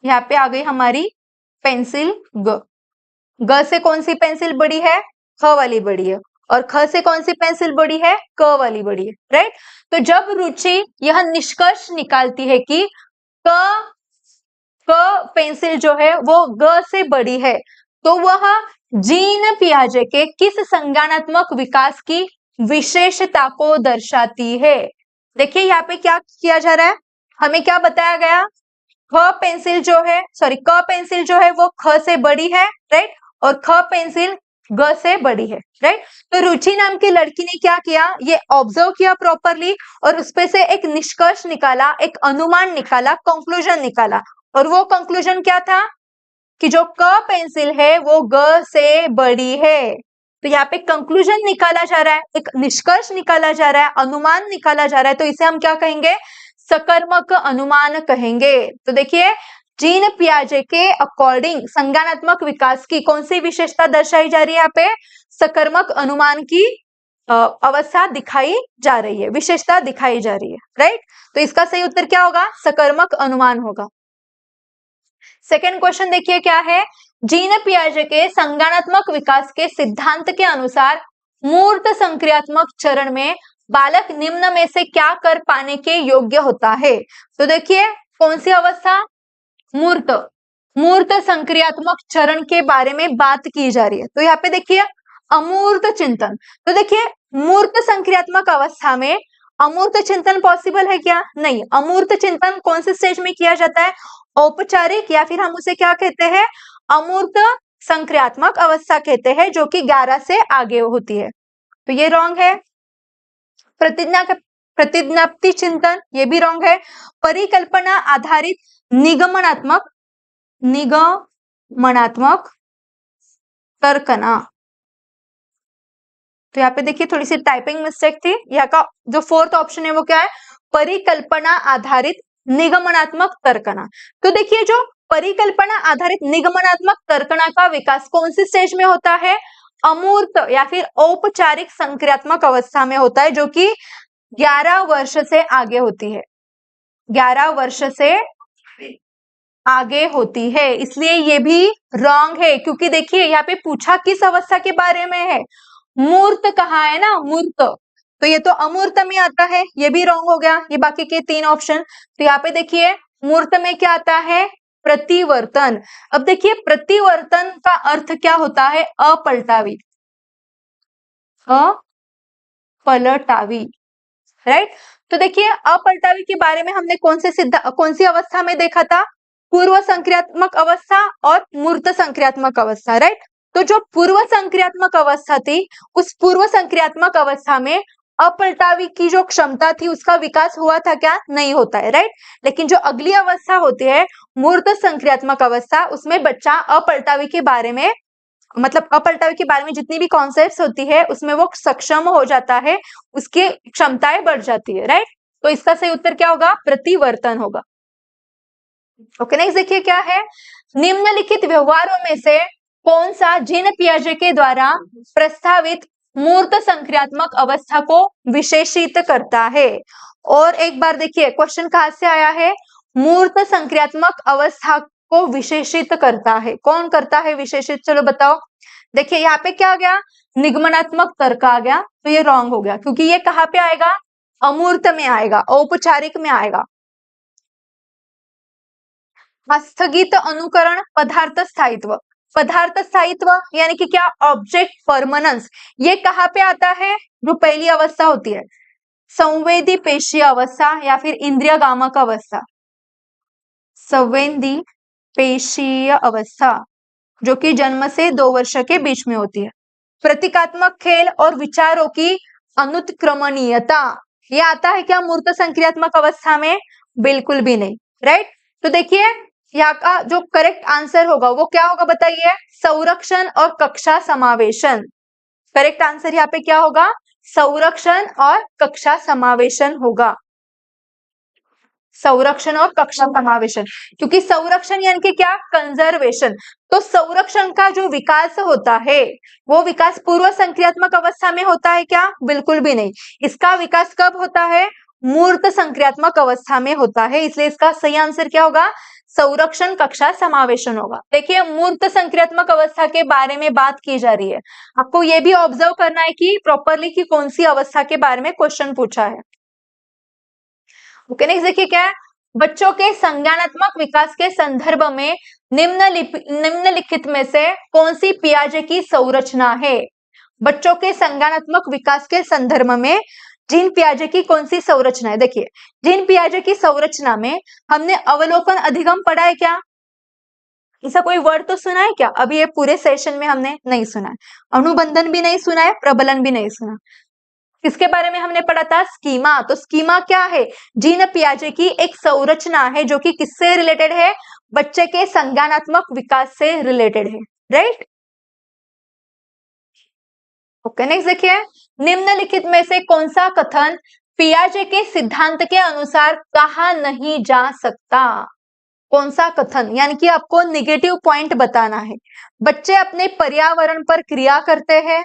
यहाँ पे आ गई हमारी पेंसिल ग। ग से कौन सी पेंसिल बड़ी है, ख वाली बड़ी है, और ख से कौन सी पेंसिल बड़ी है, क वाली बड़ी है। राइट, तो जब रुचि यह निष्कर्ष निकालती है कि क पेंसिल जो है वो ग से बड़ी है, तो वह जीन पियाजे के किस संज्ञानात्मक विकास की विशेषता को दर्शाती है। देखिए यहाँ पे क्या किया जा रहा है, हमें क्या बताया गया, क पेंसिल जो है वो ख से बड़ी है। राइट, और ख पेंसिल ग से बड़ी है। राइट, तो रुचि नाम की लड़की ने क्या किया, ये ऑब्जर्व किया प्रॉपरली और उसपे से एक निष्कर्ष निकाला, एक अनुमान निकाला, कंक्लूजन निकाला, और वो कंक्लूजन क्या था कि जो क पेंसिल है वो ग से बड़ी है। तो यहाँ पे कंक्लूजन निकाला जा रहा है, एक निष्कर्ष निकाला जा रहा है, अनुमान निकाला जा रहा है, तो इसे हम क्या कहेंगे, सकर्मक अनुमान कहेंगे। तो देखिए जीन पियाजे के अकॉर्डिंग संज्ञानात्मक विकास की कौन सी विशेषता दर्शाई जा रही है, यहाँ पे सकर्मक अनुमान की अवस्था दिखाई जा रही है, विशेषता दिखाई जा रही है। राइट, तो इसका सही उत्तर क्या होगा, सकर्मक अनुमान होगा। सेकेंड क्वेश्चन देखिए क्या है, जीन पियाजे के संज्ञानात्मक विकास के सिद्धांत के अनुसार मूर्त संक्रियात्मक चरण में बालक निम्न में से क्या कर पाने के योग्य होता है। तो देखिए कौन सी अवस्था, मूर्त संक्रियात्मक चरण के बारे में बात की जा रही है। तो यहाँ पे देखिए अमूर्त चिंतन, तो देखिए मूर्त संक्रियात्मक अवस्था में अमूर्त चिंतन पॉसिबल है क्या, नहीं। अमूर्त चिंतन कौन से स्टेज में किया जाता है, औपचारिक, या फिर हम उसे क्या कहते हैं, अमूर्त संक्रियात्मक अवस्था कहते हैं, जो कि 11 से आगे होती है। तो ये रॉन्ग है। प्रतिज्ञाप्ति चिंतन, ये भी रॉन्ग है। परिकल्पना आधारित निगमनात्मक तर्कना, तो यहाँ पे देखिए थोड़ी सी टाइपिंग मिस्टेक थी। यहाँ का जो फोर्थ ऑप्शन है वो क्या है, परिकल्पना आधारित निगमनात्मक तर्कना। तो देखिए जो परिकल्पना आधारित निगमनात्मक तर्कना का विकास कौन सी स्टेज में होता है, अमूर्त या फिर औपचारिक संक्रियात्मक अवस्था में होता है, जो कि 11 वर्ष से आगे होती है, 11 वर्ष से आगे होती है। इसलिए ये भी रॉन्ग है, क्योंकि देखिए यहाँ पे पूछा किस अवस्था के बारे में है, मूर्त कहा है ना, मूर्त, तो ये तो अमूर्त में आता है, ये भी रॉन्ग हो गया। ये बाकी के 3 ऑप्शन, तो यहाँ पे देखिए मूर्त में क्या आता है, प्रतिवर्तन। अब देखिए प्रतिवर्तन का अर्थ क्या होता है, अपलटावी, अपलटावी। राइट, तो देखिए अपलटावी के बारे में हमने कौन सी अवस्था में देखा था, पूर्व संक्रियात्मक अवस्था और मूर्त संक्रियात्मक अवस्था। राइट, तो जो पूर्व संक्रियात्मक अवस्था थी, उस पूर्व संक्रियात्मक अवस्था में अपलटावी की जो क्षमता थी उसका विकास हुआ था क्या, नहीं होता है। राइट, लेकिन जो अगली अवस्था होती है मूर्त संक्रियात्मक अवस्था, उसमें बच्चा अपलटावी के बारे में, मतलब अपलटावी के बारे में जितनी भी कॉन्सेप्ट्स होती है उसमें वो सक्षम हो जाता है, उसकी क्षमताएं बढ़ जाती है। राइट, तो इसका सही उत्तर क्या होगा, प्रतिवर्तन होगा। ओके, नेक्स्ट देखिए क्या है, निम्नलिखित व्यवहारों में से कौन सा जीन पियाजे के द्वारा प्रस्तावित मूर्त संक्रियात्मक अवस्था को विशेषित करता है। और एक बार देखिए क्वेश्चन कहां से आया है, मूर्त संक्रियात्मक अवस्था को विशेषित करता है, कौन करता है विशेषित, चलो बताओ। देखिए यहाँ पे क्या आ गया, निगमनात्मक तर्क आ गया, तो ये रॉन्ग हो गया क्योंकि ये कहाँ पे आएगा, अमूर्त में आएगा, औपचारिक में आएगा। स्थगित अनुकरण, पदार्थ स्थायित्व, पदार्थ स्थायित्व यानी कि क्या, ऑब्जेक्ट परमानेंस, ये कहाँ पे आता है, जो पहली अवस्था होती है, संवेदी पेशीय अवस्था या फिर इंद्रिय गामक अवस्था, संवेदी पेशीय अवस्था जो कि जन्म से 2 वर्ष के बीच में होती है। प्रतीकात्मक खेल और विचारों की अनुत्क्रमणीयता, ये आता है क्या मूर्त संक्रियात्मक अवस्था में, बिल्कुल भी नहीं, राइट। तो देखिए यहाँ का जो करेक्ट आंसर होगा वो क्या होगा बताइए, संरक्षण और कक्षा समावेशन। करेक्ट आंसर यहाँ पे क्या होगा, संरक्षण और कक्षा समावेशन होगा, संरक्षण और कक्षा समावेशन, क्योंकि संरक्षण यानी कि क्या, कंजर्वेशन। तो संरक्षण का जो विकास होता है वो विकास पूर्व संक्रियात्मक अवस्था में होता है क्या, बिल्कुल भी नहीं। इसका विकास कब होता है, मूर्त संक्रियात्मक अवस्था में होता है, इसलिए इसका सही आंसर क्या होगा, संरक्षण कक्षा समावेशन होगा। देखिए मूर्त संक्रियात्मक अवस्था के बारे में बात की जा रही है, आपको ये भी ऑब्जर्व करना है कि प्रॉपरली की कौन सी अवस्था के बारे में क्वेश्चन पूछा है। ओके नेक्स्ट देखिए क्या है, बच्चों के संज्ञानात्मक विकास के संदर्भ में निम्नलिखित में से कौन सी पियाजे की संरचना है। बच्चों के संज्ञानात्मक विकास के संदर्भ में जीन पियाजे की कौन सी संरचना है। देखिए जीन पियाजे की संरचना में हमने अवलोकन अधिगम पढ़ा है क्या, ऐसा कोई वर्ड तो सुना है क्या, अभी ये पूरे सेशन में हमने नहीं सुना है। अनुबंधन भी नहीं सुना है, प्रबलन भी नहीं सुना। किसके बारे में हमने पढ़ा था, स्कीमा। तो स्कीमा क्या है, जीन पियाजे की एक संरचना है जो कि किससे रिलेटेड है, बच्चे के संज्ञानात्मक विकास से रिलेटेड है, राइट। ओके नेक्स्ट देखिए, निम्नलिखित में से कौन सा कथन पियाजे के सिद्धांत के अनुसार कहा नहीं जा सकता। कौन सा कथन, यानी कि आपको निगेटिव पॉइंट बताना है। बच्चे अपने पर्यावरण पर क्रिया करते हैं,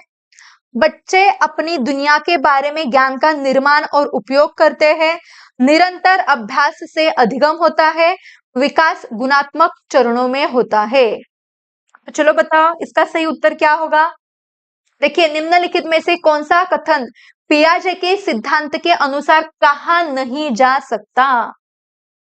बच्चे अपनी दुनिया के बारे में ज्ञान का निर्माण और उपयोग करते हैं, निरंतर अभ्यास से अधिगम होता है, विकास गुणात्मक चरणों में होता है। तो चलो बताओ इसका सही उत्तर क्या होगा। देखिए निम्नलिखित में से कौन सा कथन पियाजे के सिद्धांत के अनुसार कहा नहीं जा सकता,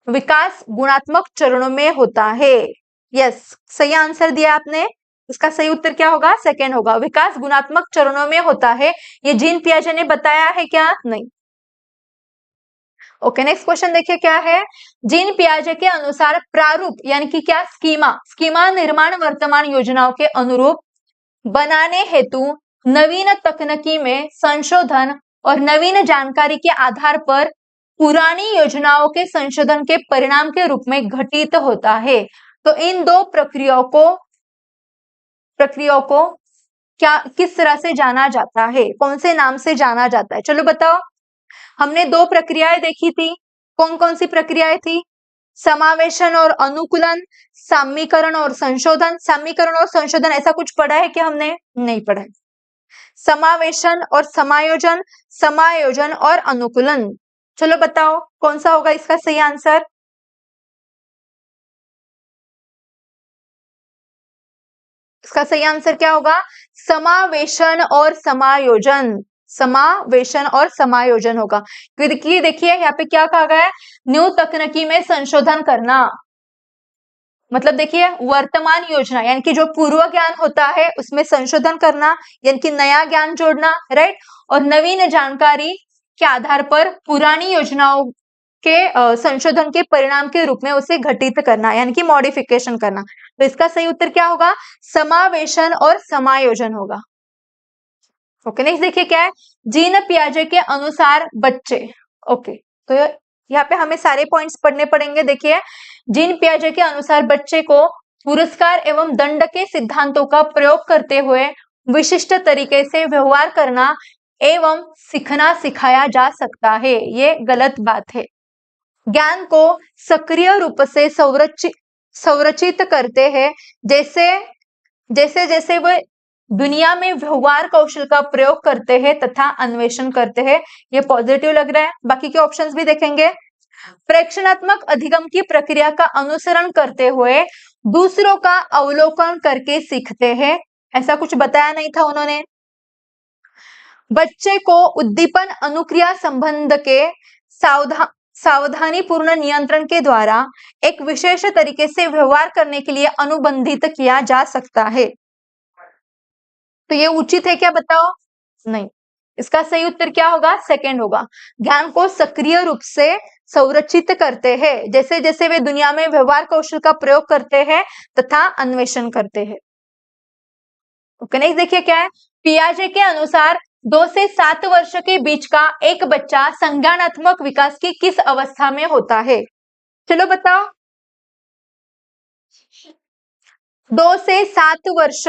विकास गुणात्मक चरणों में होता है। यस सही आंसर दिया आपने, इसका सही उत्तर क्या होगा, सेकेंड होगा, विकास गुणात्मक चरणों में होता है। ये जीन पियाजे ने बताया है क्या, नहीं। ओके नेक्स्ट क्वेश्चन देखिए क्या है, जीन पियाजे के अनुसार प्रारूप यानी कि क्या, स्कीमा निर्माण वर्तमान योजनाओं के अनुरूप बनाने हेतु नवीन तकनीकी में संशोधन और नवीन जानकारी के आधार पर पुरानी योजनाओं के संशोधन के परिणाम के रूप में घटित होता है। तो इन दो प्रक्रियाओं को क्या, किस तरह से जाना जाता है, कौन से नाम से जाना जाता है, चलो बताओ। हमने 2 प्रक्रियाएं देखी थी, कौन कौन सी प्रक्रियाएं थी, समावेशन और अनुकूलन, सामीकरण और संशोधन। सामीकरण और संशोधन ऐसा कुछ पढ़ा है क्या, हमने नहीं पढ़ा है। समावेशन और समायोजन, समायोजन और अनुकूलन। चलो बताओ कौन सा होगा इसका सही आंसर। इसका सही आंसर क्या होगा, समावेशन और समायोजन, समावेशन और समायोजन होगा। क्योंकि देखिए यहाँ पे क्या कहा गया है, न्यू तकनीकी में संशोधन करना, मतलब देखिए वर्तमान योजना यानी कि जो पूर्व ज्ञान होता है उसमें संशोधन करना यानी कि नया ज्ञान जोड़ना, राइट। और नवीन जानकारी के आधार पर पुरानी योजनाओं के संशोधन के परिणाम के रूप में उसे घटित करना यानी कि मॉडिफिकेशन करना। तो इसका सही उत्तर क्या होगा, समावेशन और समायोजन होगा। ओके नेक्स्ट देखिए क्या है, जीन पियाजे के अनुसार बच्चे। ओके तो यहाँ पे हमें सारे पॉइंट्स पढ़ने पड़ेंगे। देखिए जीन पियाजे के अनुसार बच्चे को पुरस्कार एवं दंड के सिद्धांतों का प्रयोग करते हुए विशिष्ट तरीके से व्यवहार करना एवं सीखना सिखाया जा सकता है, ये गलत बात है। ज्ञान को सक्रिय रूप से संरचित करते हैं, जैसे जैसे वे दुनिया में व्यवहार कौशल का प्रयोग करते हैं तथा अन्वेषण करते हैं। ये पॉजिटिव लग रहा है, बाकी के ऑप्शंस भी देखेंगे। प्रेक्षणात्मक अधिगम की प्रक्रिया का अनुसरण करते हुए दूसरों का अवलोकन करके सीखते हैं, ऐसा कुछ बताया नहीं था उन्होंने। बच्चे को उद्दीपन अनुक्रिया संबंध के सावधानी पूर्ण नियंत्रण के द्वारा एक विशेष तरीके से व्यवहार करने के लिए अनुबंधित किया जा सकता है। तो ये उचित है क्या बताओ? नहीं, इसका सही उत्तर क्या होगा? सेकंड होगा। ज्ञान को सक्रिय रूप से संरचित करते हैं, जैसे जैसे वे दुनिया में व्यवहार कौशल का प्रयोग करते हैं तथा अन्वेषण करते हैं। ओके, नेक्स्ट देखिए क्या है। पियाजे के अनुसार 2 से 7 वर्ष के बीच का एक बच्चा संज्ञानात्मक विकास की किस अवस्था में होता है? चलो बताओ। 2 से 7 वर्ष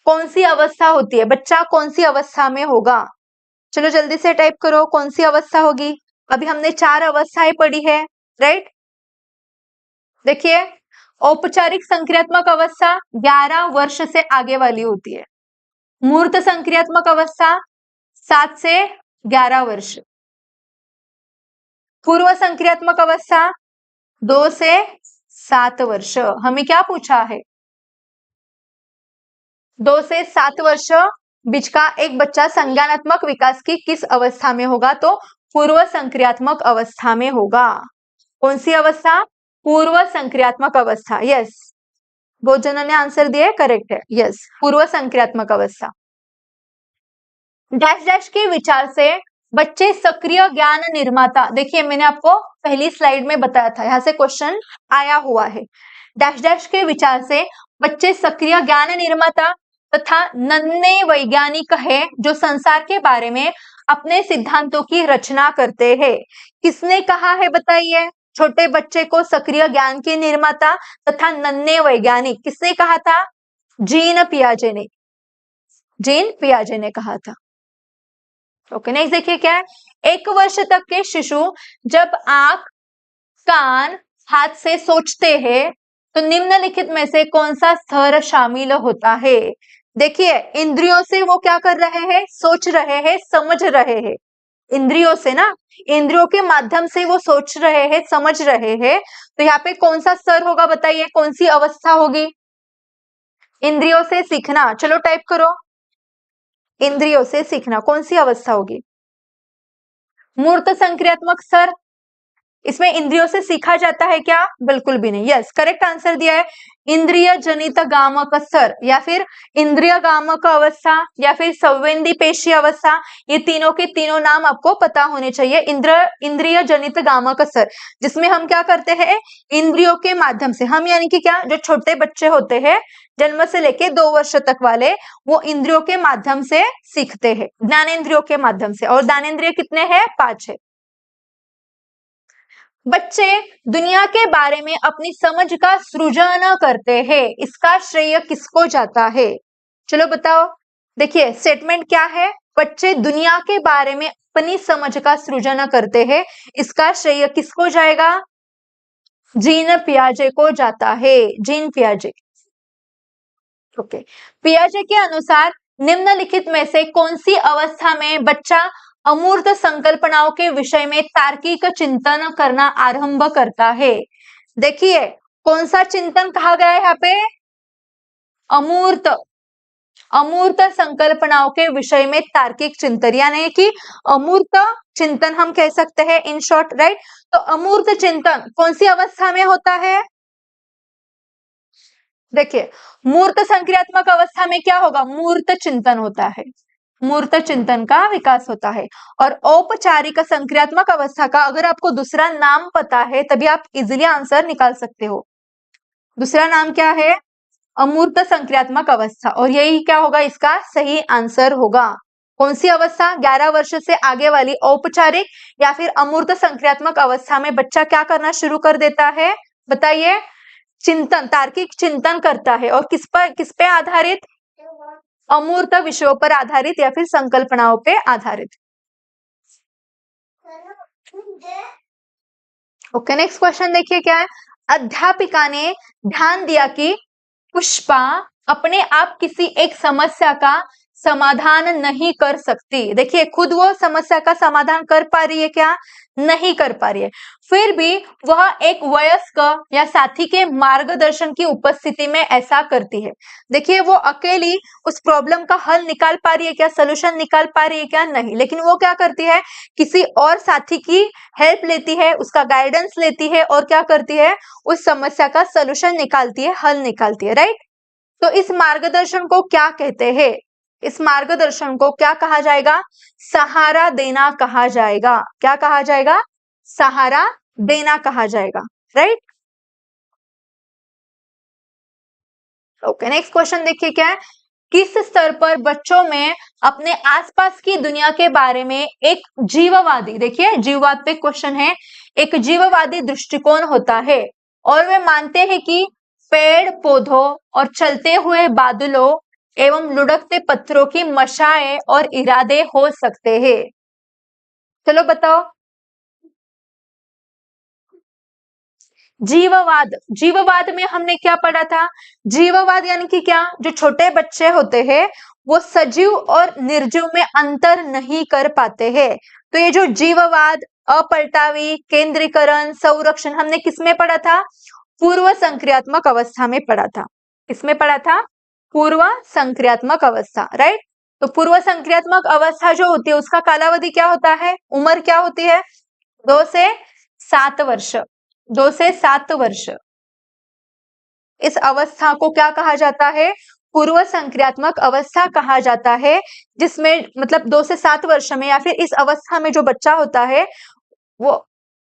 कौन सी अवस्था होती है? बच्चा कौन सी अवस्था में होगा? चलो जल्दी से टाइप करो, कौन सी अवस्था होगी? अभी हमने 4 अवस्थाएं पढ़ी है, राइट? देखिए, औपचारिक संक्रियात्मक अवस्था 11 वर्ष से आगे वाली होती है। मूर्त संक्रियात्मक अवस्था 7 से 11 वर्ष। पूर्व संक्रियात्मक अवस्था 2 से 7 वर्ष। हमें क्या पूछा है? 2 से 7 वर्ष बीच का एक बच्चा संज्ञानात्मक विकास की किस अवस्था में होगा? तो पूर्व संक्रियात्मक अवस्था में होगा। कौन सी अवस्था? पूर्व संक्रियात्मक अवस्था। यस, बहुत जनों ने आंसर दिए, करेक्ट है। यस, पूर्व संक्रियात्मक अवस्था। डैश डैश के विचार से बच्चे सक्रिय ज्ञान निर्माता। देखिए, मैंने आपको पहली स्लाइड में बताया था, यहां से क्वेश्चन आया हुआ है। डैश डैश के विचार से बच्चे सक्रिय ज्ञान निर्माता तथा नन्हे वैज्ञानिक है जो संसार के बारे में अपने सिद्धांतों की रचना करते हैं। किसने कहा है बताइए? छोटे बच्चे को सक्रिय ज्ञान के निर्माता तथा नन्हे वैज्ञानिक, किसने कहा था? जीन पियाजे ने। जीन पियाजे ने कहा था। ओके, नेक्स्ट देखिए क्या है। 1 वर्ष तक के शिशु जब आंख, कान, हाथ से सोचते हैं तो निम्नलिखित में से कौन सा स्तर शामिल होता है? देखिए, इंद्रियों से वो क्या कर रहे हैं? सोच रहे हैं, समझ रहे हैं। इंद्रियों से ना, इंद्रियों के माध्यम से वो सोच रहे हैं, समझ रहे हैं। तो यहाँ पे कौन सा स्तर होगा बताइए? कौन सी अवस्था होगी? इंद्रियों से सीखना। चलो टाइप करो, इंद्रियों से सीखना कौन सी अवस्था होगी? मूर्त संक्रियात्मक स्तर। इसमें इंद्रियों से सीखा जाता है क्या? बिल्कुल भी नहीं। यस, करेक्ट आंसर दिया है इंद्रिय जनित गामक स्तर, या फिर इंद्रिय गामक अवस्था, या फिर संवेदी पेशी अवस्था। ये तीनों के तीनों नाम आपको पता होने चाहिए। इंद्रिय जनित गामक स्तर, जिसमें हम क्या करते हैं? इंद्रियों के माध्यम से, हम यानी कि क्या, जो छोटे बच्चे होते हैं जन्म से लेके 2 वर्ष तक वाले, वो इंद्रियों के माध्यम से सीखते हैं, ज्ञानेंद्रियों के माध्यम से। और ज्ञानेंद्रिय कितने हैं? 5 है। बच्चे दुनिया के बारे में अपनी समझ का सृजन करते हैं, इसका श्रेय किसको जाता है? चलो बताओ। देखिए, स्टेटमेंट क्या है? बच्चे दुनिया के बारे में अपनी समझ का सृजन करते हैं, इसका श्रेय किसको जाएगा? जीन पियाजे को जाता है। जीन पियाजे। ओके, पियाजे के अनुसार निम्नलिखित में से कौन सी अवस्था में बच्चा अमूर्त संकल्पनाओं के विषय में तार्किक चिंतन करना आरंभ करता है? देखिए, कौन सा चिंतन कहा गया है यहाँ पे? अमूर्त। अमूर्त संकल्पनाओं के विषय में तार्किक चिंतन, यानी कि अमूर्त चिंतन हम कह सकते हैं इन शॉर्ट, राइट? तो अमूर्त चिंतन कौन सी अवस्था में होता है? देखिए, मूर्त संक्रियात्मक अवस्था में क्या होगा? मूर्त चिंतन होता है, मूर्त चिंतन का विकास होता है। और औपचारिक संक्रियात्मक अवस्था का अगर आपको दूसरा नाम पता है तभी आप इजीली आंसर निकाल सकते हो। दूसरा नाम क्या है? अमूर्त संक्रियात्मक अवस्था। और यही क्या होगा? इसका सही आंसर होगा। कौन सी अवस्था? 11 वर्ष से आगे वाली औपचारिक या फिर अमूर्त संक्रियात्मक अवस्था में बच्चा क्या करना शुरू कर देता है? बताइए। चिंतन, तार्किक चिंतन करता है। और किस पे आधारित? अमूर्त विषयों पर आधारित या फिर संकल्पनाओं पे आधारित। ओके, नेक्स्ट क्वेश्चन देखिए क्या है। अध्यापिका ने ध्यान दिया कि पुष्पा अपने आप किसी एक समस्या का समाधान नहीं कर सकती। देखिए खुद वो समस्या का समाधान कर पा रही है क्या? नहीं कर पा रही है। फिर भी वह एक वयस्क या साथी के मार्गदर्शन की उपस्थिति में ऐसा करती है। देखिए वो अकेली उस प्रॉब्लम का हल निकाल पा रही है क्या? सोल्यूशन निकाल पा रही है क्या? नहीं। लेकिन वो क्या करती है? किसी और साथी की हेल्प लेती है, उसका गाइडेंस लेती है और क्या करती है? उस समस्या का सोल्यूशन निकालती है, हल निकालती है। राइट। तो इस मार्गदर्शन को क्या कहते हैं? इस मार्गदर्शन को क्या कहा जाएगा? सहारा देना कहा जाएगा। क्या कहा जाएगा? सहारा देना कहा जाएगा। राइट। ओके, नेक्स्ट क्वेश्चन देखिए क्या है। किस स्तर पर बच्चों में अपने आसपास की दुनिया के बारे में एक जीववादी, देखिए जीववाद पे क्वेश्चन है, एक जीववादी दृष्टिकोण होता है और वे मानते हैं कि पेड़ पौधों और चलते हुए बादलों एवं लुढ़कते पत्थरों की मशाएं और इरादे हो सकते हैं। चलो बताओ। जीववाद, जीववाद में हमने क्या पढ़ा था? जीववाद यानी कि क्या? जो छोटे बच्चे होते हैं वो सजीव और निर्जीव में अंतर नहीं कर पाते हैं। तो ये जो जीववाद, अपलटावी, केंद्रीकरण, संरक्षण हमने किसमें पढ़ा था? पूर्व संक्रियात्मक अवस्था में पढ़ा था। किसमें पढ़ा था? पूर्व संक्रियात्मक अवस्था। राइट। तो पूर्व संक्रियात्मक अवस्था जो होती है उसका कालावधि क्या होता है? उम्र क्या होती है? 2 से 7 वर्ष। 2 से 7 वर्ष। इस अवस्था को क्या कहा जाता है? पूर्व संक्रियात्मक अवस्था कहा जाता है, जिसमें मतलब 2 से 7 वर्ष में या फिर इस अवस्था में जो बच्चा होता है वो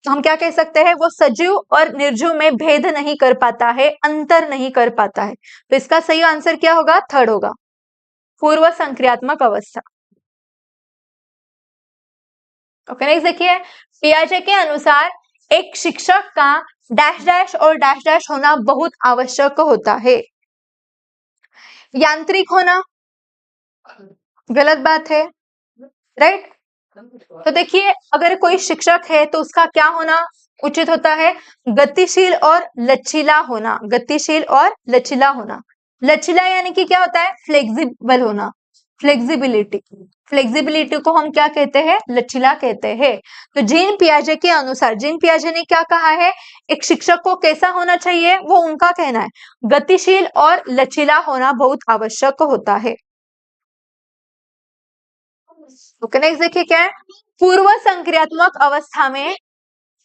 हम क्या कह सकते हैं? वो सजीव और निर्जीव में भेद नहीं कर पाता है, अंतर नहीं कर पाता है। तो इसका सही आंसर क्या होगा? थर्ड होगा, पूर्व संक्रियात्मक अवस्था। ओके, नेक्स्ट देखिए। पियाजे के अनुसार एक शिक्षक का डैश डैश और डैश डैश होना बहुत आवश्यक होता है। यांत्रिक होना गलत बात है। राइट। तो देखिए अगर कोई शिक्षक है तो उसका क्या होना उचित होता है? गतिशील और लचीला होना। गतिशील और लचीला होना। लचीला यानी कि क्या होता है? फ्लेक्सिबल होना, फ्लेक्सिबिलिटी। फ्लेक्सिबिलिटी को हम क्या कहते हैं? लचीला कहते हैं। तो जीन पियाजे के अनुसार, जीन पियाजे ने क्या कहा है? एक शिक्षक को कैसा होना चाहिए? वो उनका कहना है गतिशील और लचीला होना बहुत आवश्यक होता है। ओके, नेक्स्ट देखिए क्या है। पूर्व संक्रियात्मक अवस्था में,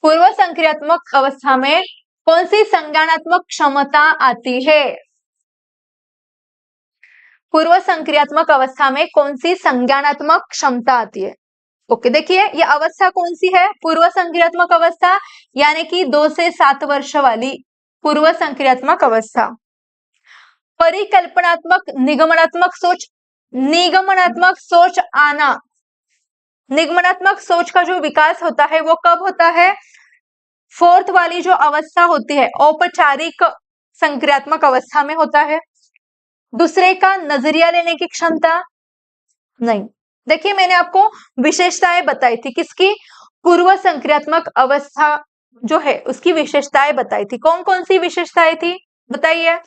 पूर्व संक्रियात्मक अवस्था में कौन सी संज्ञानात्मक क्षमता आती है? पूर्व संक्रियात्मक अवस्था में कौन सी संज्ञानात्मक क्षमता आती है? ओके, देखिए ये अवस्था कौन सी है? पूर्व संक्रियात्मक अवस्था, यानी कि 2 से 7 वर्ष वाली पूर्व संक्रियात्मक अवस्था। परिकल्पनात्मक निगमनात्मक सोच, निगमनात्मक सोच आना, निगमनात्मक सोच का जो विकास होता है वो कब होता है? फोर्थ वाली जो अवस्था होती है औपचारिक संक्रियात्मक अवस्था में होता है। दूसरे का नजरिया लेने की क्षमता नहीं। देखिए मैंने आपको विशेषताएं बताई थी किसकी? पूर्व संक्रियात्मक अवस्था जो है उसकी विशेषताएं बताई थी। कौन कौन सी विशेषताएं थी बताइए?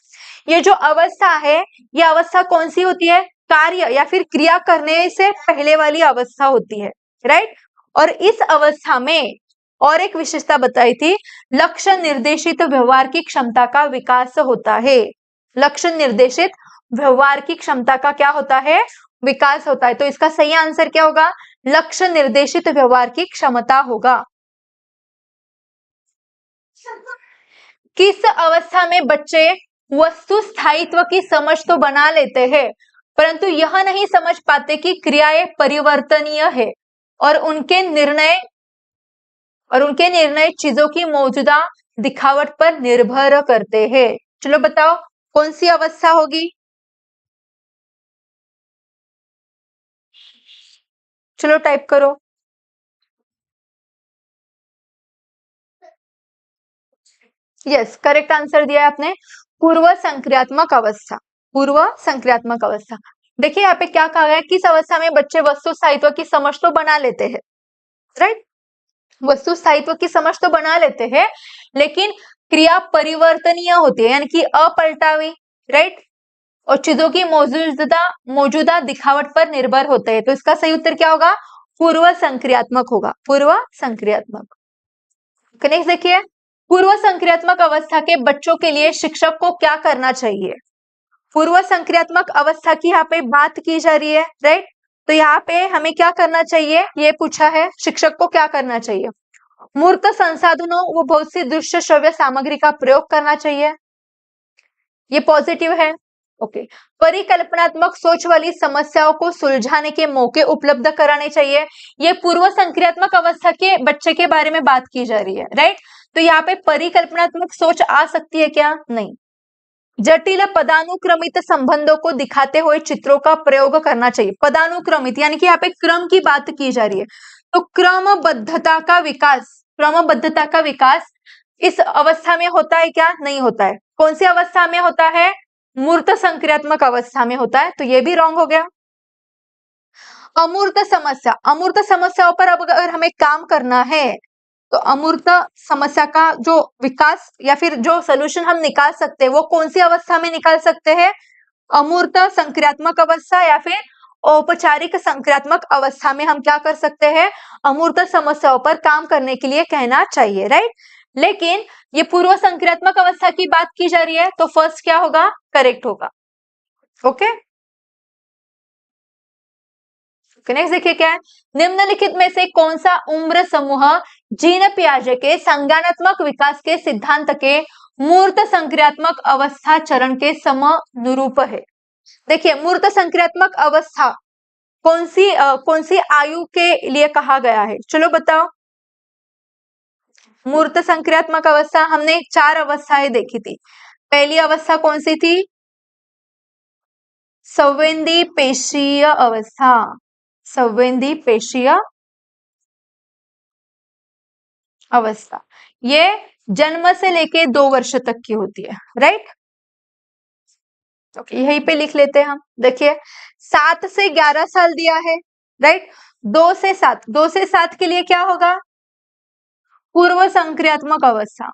ये जो अवस्था है ये अवस्था कौन सी होती है? कार्य या फिर क्रिया करने से पहले वाली अवस्था होती है। राइट। और इस अवस्था में और एक विशेषता बताई थी, लक्ष्य निर्देशित व्यवहार की क्षमता का विकास होता है। लक्ष्य निर्देशित व्यवहार की क्षमता का क्या होता है? विकास होता है। तो इसका सही आंसर क्या होगा? लक्ष्य निर्देशित व्यवहार की क्षमता होगा। किस अवस्था में बच्चे वस्तु स्थायित्व की समझ तो बना लेते हैं परंतु यह नहीं समझ पाते कि क्रियाएं परिवर्तनीय है और उनके निर्णय चीजों की मौजूदा दिखावट पर निर्भर करते हैं? चलो बताओ कौन सी अवस्था होगी? चलो टाइप करो। यस, करेक्ट आंसर दिया है आपने, पूर्व संक्रियात्मक अवस्था। पूर्व संक्रियात्मक अवस्था। देखिए यहाँ पे क्या कहा गया है, किस अवस्था में बच्चे वस्तु स्थायित्व की समझ तो बना लेते हैं। राइट। वस्तु स्थायित्व की समझ तो बना लेते हैं लेकिन क्रिया परिवर्तनीय होती है यानी कि अपलटावी। राइट। और चीजों की मौजूदा मौजूदा दिखावट पर निर्भर होते हैं। तो इसका सही उत्तर क्या होगा? पूर्व संक्रियात्मक होगा, पूर्व संक्रियात्मक। नेक्स्ट देखिए, पूर्व संक्रियात्मक अवस्था के बच्चों के लिए शिक्षक को क्या करना चाहिए? पूर्व संक्रियात्मक अवस्था की यहाँ पे बात की जा रही है, राइट? तो यहाँ पे हमें क्या करना चाहिए ये पूछा है, शिक्षक को क्या करना चाहिए? मूर्त संसाधनों व बहुत सी दृश्य श्रव्य सामग्री का प्रयोग करना चाहिए, ये पॉजिटिव है। ओके। परिकल्पनात्मक सोच वाली समस्याओं को सुलझाने के मौके उपलब्ध कराने चाहिए, ये पूर्व संक्रियात्मक अवस्था के बच्चे के बारे में बात की जा रही है, राइट? तो यहाँ पे परिकल्पनात्मक सोच आ सकती है क्या? नहीं। जटिल पदानुक्रमित संबंधों को दिखाते हुए चित्रों का प्रयोग करना चाहिए। पदानुक्रमित यानी कि यहाँ पे क्रम की बात की जा रही है, तो क्रमबद्धता का विकास इस अवस्था में होता है क्या? नहीं होता है। कौन सी अवस्था में होता है? मूर्त संक्रियात्मक अवस्था में होता है, तो ये भी रॉन्ग हो गया। अमूर्त समस्याओं पर अब अगर हमें काम करना है तो अमूर्त समस्या का जो विकास या फिर जो सोल्यूशन हम निकाल सकते हैं वो कौन सी अवस्था में निकाल सकते हैं? अमूर्त संक्रियात्मक अवस्था या फिर औपचारिक संक्रियात्मक अवस्था में हम क्या कर सकते हैं? अमूर्त समस्याओं पर काम करने के लिए कहना चाहिए, राइट? लेकिन ये पूर्व संक्रियात्मक अवस्था की बात की जा रही है, तो फर्स्ट क्या होगा? करेक्ट होगा। ओके, नेक्स्ट देखिए क्या है, निम्नलिखित में से कौन सा उम्र समूह जीन पियाजे के संज्ञानात्मक विकास के सिद्धांत के मूर्त संक्रियात्मक अवस्था चरण के समनुरूप है? देखिए, मूर्त संक्रियात्मक अवस्था कौन सी आयु के लिए कहा गया है? चलो बताओ। मूर्त संक्रियात्मक अवस्था हमने 4 अवस्थाएं देखी थी। पहली अवस्था कौन सी थी? संवेदी पेशीय अवस्था, संवेदी पेशीय अवस्था, ये जन्म से लेके 2 वर्ष तक की होती है, राइट? ओके, यहीं पे लिख लेते हैं हम। देखिए, 7 से 11 साल दिया है, राइट? 2 से 7 के लिए क्या होगा? पूर्व संक्रियात्मक अवस्था,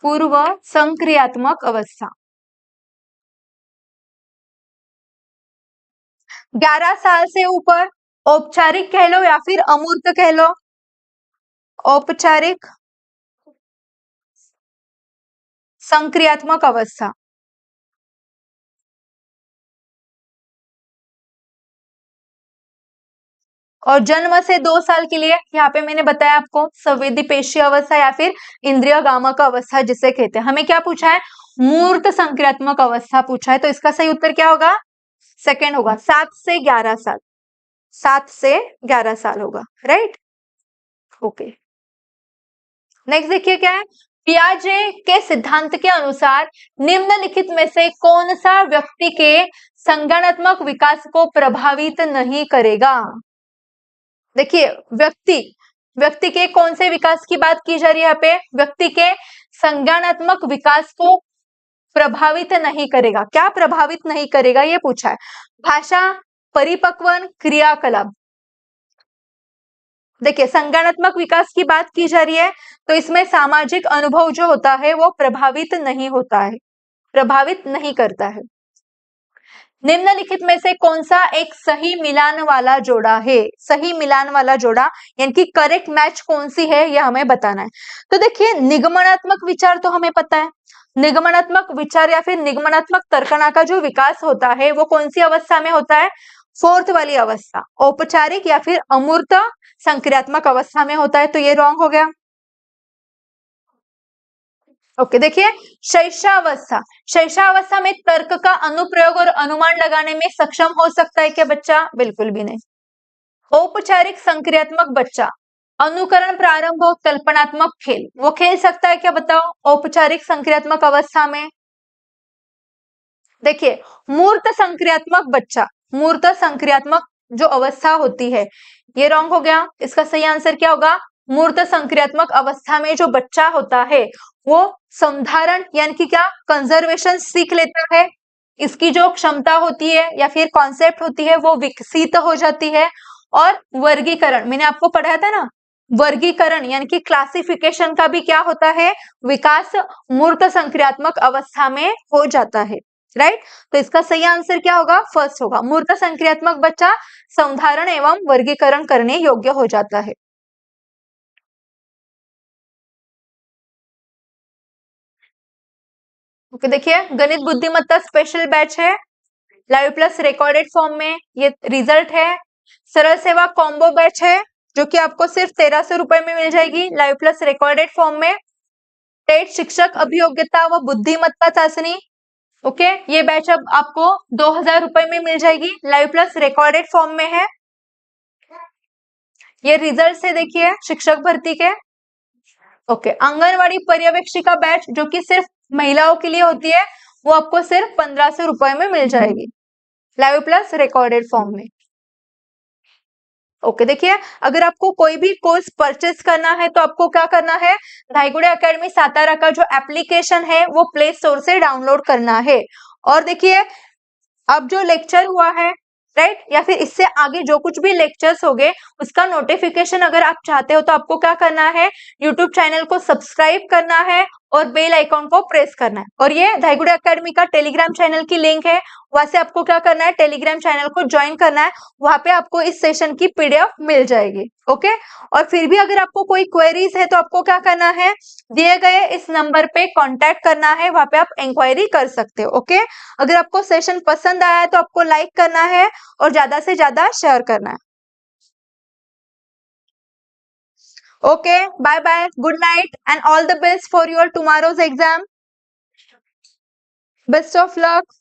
पूर्व संक्रियात्मक अवस्था। 11 साल से ऊपर औपचारिक कह लो या फिर अमूर्त कह लो, औपचारिक संक्रियात्मक अवस्था। और जन्म से 2 साल के लिए यहाँ पे मैंने बताया आपको संवेदी पेशीय अवस्था या फिर इंद्रिय गामक अवस्था जिसे कहते हैं। हमें क्या पूछा है? मूर्त संक्रियात्मक अवस्था पूछा है, तो इसका सही उत्तर क्या होगा? सेकंड होगा, 7 से 11 साल, 7 से 11 साल होगा, राइट? ओके, नेक्स्ट देखिए क्या है, पियाजे के सिद्धांत के अनुसार निम्नलिखित में से कौन सा व्यक्ति के संज्ञानात्मक विकास को प्रभावित नहीं करेगा? देखिए, व्यक्ति के कौन से विकास की बात की जा रही है यहाँ पे? व्यक्ति के संज्ञानात्मक विकास को प्रभावित नहीं करेगा। क्या प्रभावित नहीं करेगा ये पूछा है। भाषा, परिपक्वन, क्रियाकलाप। देखिए, संज्ञानात्मक विकास की बात की जा रही है, तो इसमें सामाजिक अनुभव जो होता है वो प्रभावित नहीं होता है, प्रभावित नहीं करता है। निम्नलिखित में से कौन सा एक सही मिलान वाला जोड़ा है? सही मिलान वाला जोड़ा यानी कि करेक्ट मैच कौन सी है यह हमें बताना है। तो देखिए, निगमनात्मक विचार तो हमें पता है, निगमनात्मक विचार या फिर निगमनात्मक तर्कना का जो विकास होता है वो कौन सी अवस्था में होता है? फोर्थ वाली अवस्था, औपचारिक या फिर अमूर्त संक्रियात्मक अवस्था में होता है, तो ये रॉन्ग हो गया। ओके, देखिए, शैशवावस्था में तर्क का अनुप्रयोग और अनुमान लगाने में सक्षम हो सकता है क्या बच्चा? बिल्कुल भी नहीं। औपचारिक संक्रियात्मक बच्चा अनुकरण, प्रारंभ और कल्पनात्मक खेल वो खेल सकता है क्या बताओ? औपचारिक संक्रियात्मक अवस्था में। देखिए, मूर्त संक्रियात्मक बच्चा, मूर्त संक्रियात्मक जो अवस्था होती है, ये रॉन्ग हो गया। इसका सही आंसर क्या होगा? मूर्त संक्रियात्मक अवस्था में जो बच्चा होता है वो संधारण यानी कि क्या, कंजर्वेशन सीख लेता है, इसकी जो क्षमता होती है या फिर कॉन्सेप्ट होती है वो विकसित हो जाती है, और वर्गीकरण मैंने आपको पढ़ाया था ना, वर्गीकरण यानी कि क्लासिफिकेशन का भी क्या होता है, विकास मूर्त संक्रियात्मक अवस्था में हो जाता है, राइट। तो इसका सही आंसर क्या होगा, फर्स्ट होगा। मूर्त संक्रियात्मक बच्चा संधारण एवं वर्गीकरण करने योग्य हो जाता है। ओके, देखिए गणित बुद्धिमत्ता स्पेशल बैच है, लाइव प्लस रिकॉर्डेड फॉर्म में ये रिजल्ट है। सरल सेवा कॉम्बो बैच है जो कि आपको सिर्फ 1300 रुपए में मिल जाएगी लाइव प्लस रिकॉर्डेड फॉर्म में। टेट शिक्षक अभियोग्यता व बुद्धिमत्ता चाशनी, ओके, ये बैच अब आपको 2000 रुपए में मिल जाएगी, लाइव प्लस रिकॉर्डेड फॉर्म में है। ये रिजल्ट है देखिए शिक्षक भर्ती के। ओके, आंगनवाड़ी पर्यवेक्षिका बैच जो कि सिर्फ महिलाओं के लिए होती है, वो आपको सिर्फ 1500 रुपए में मिल जाएगी, लाइव प्लस रिकॉर्डेड फॉर्म में। ओके, देखिए अगर आपको कोई भी कोर्स परचेस करना है तो आपको क्या करना है, धाईगुड़े एकेडमी सातारा का जो एप्लीकेशन है वो प्ले स्टोर से डाउनलोड करना है। और देखिए अब जो लेक्चर हुआ है, राइट, या फिर इससे आगे जो कुछ भी लेक्चर्स होंगे उसका नोटिफिकेशन अगर आप चाहते हो तो आपको क्या करना है, यूट्यूब चैनल को सब्सक्राइब करना है और बेल आइकॉन को प्रेस करना है। और ये धाईगुड़े एकेडमी का टेलीग्राम चैनल की लिंक है, वहां से आपको क्या करना है, टेलीग्राम चैनल को ज्वाइन करना है, वहां पे आपको इस सेशन की पीडीएफ मिल जाएगी। ओके, और फिर भी अगर आपको कोई क्वेरीज है तो आपको क्या करना है, दिए गए इस नंबर पे कांटेक्ट करना है, वहां पे आप इंक्वायरी कर सकते हो। ओके, अगर आपको सेशन पसंद आया है तो आपको लाइक करना है और ज्यादा से ज्यादा शेयर करना है। Okay, bye bye, good night and all the best for your tomorrow's exam. Best of luck.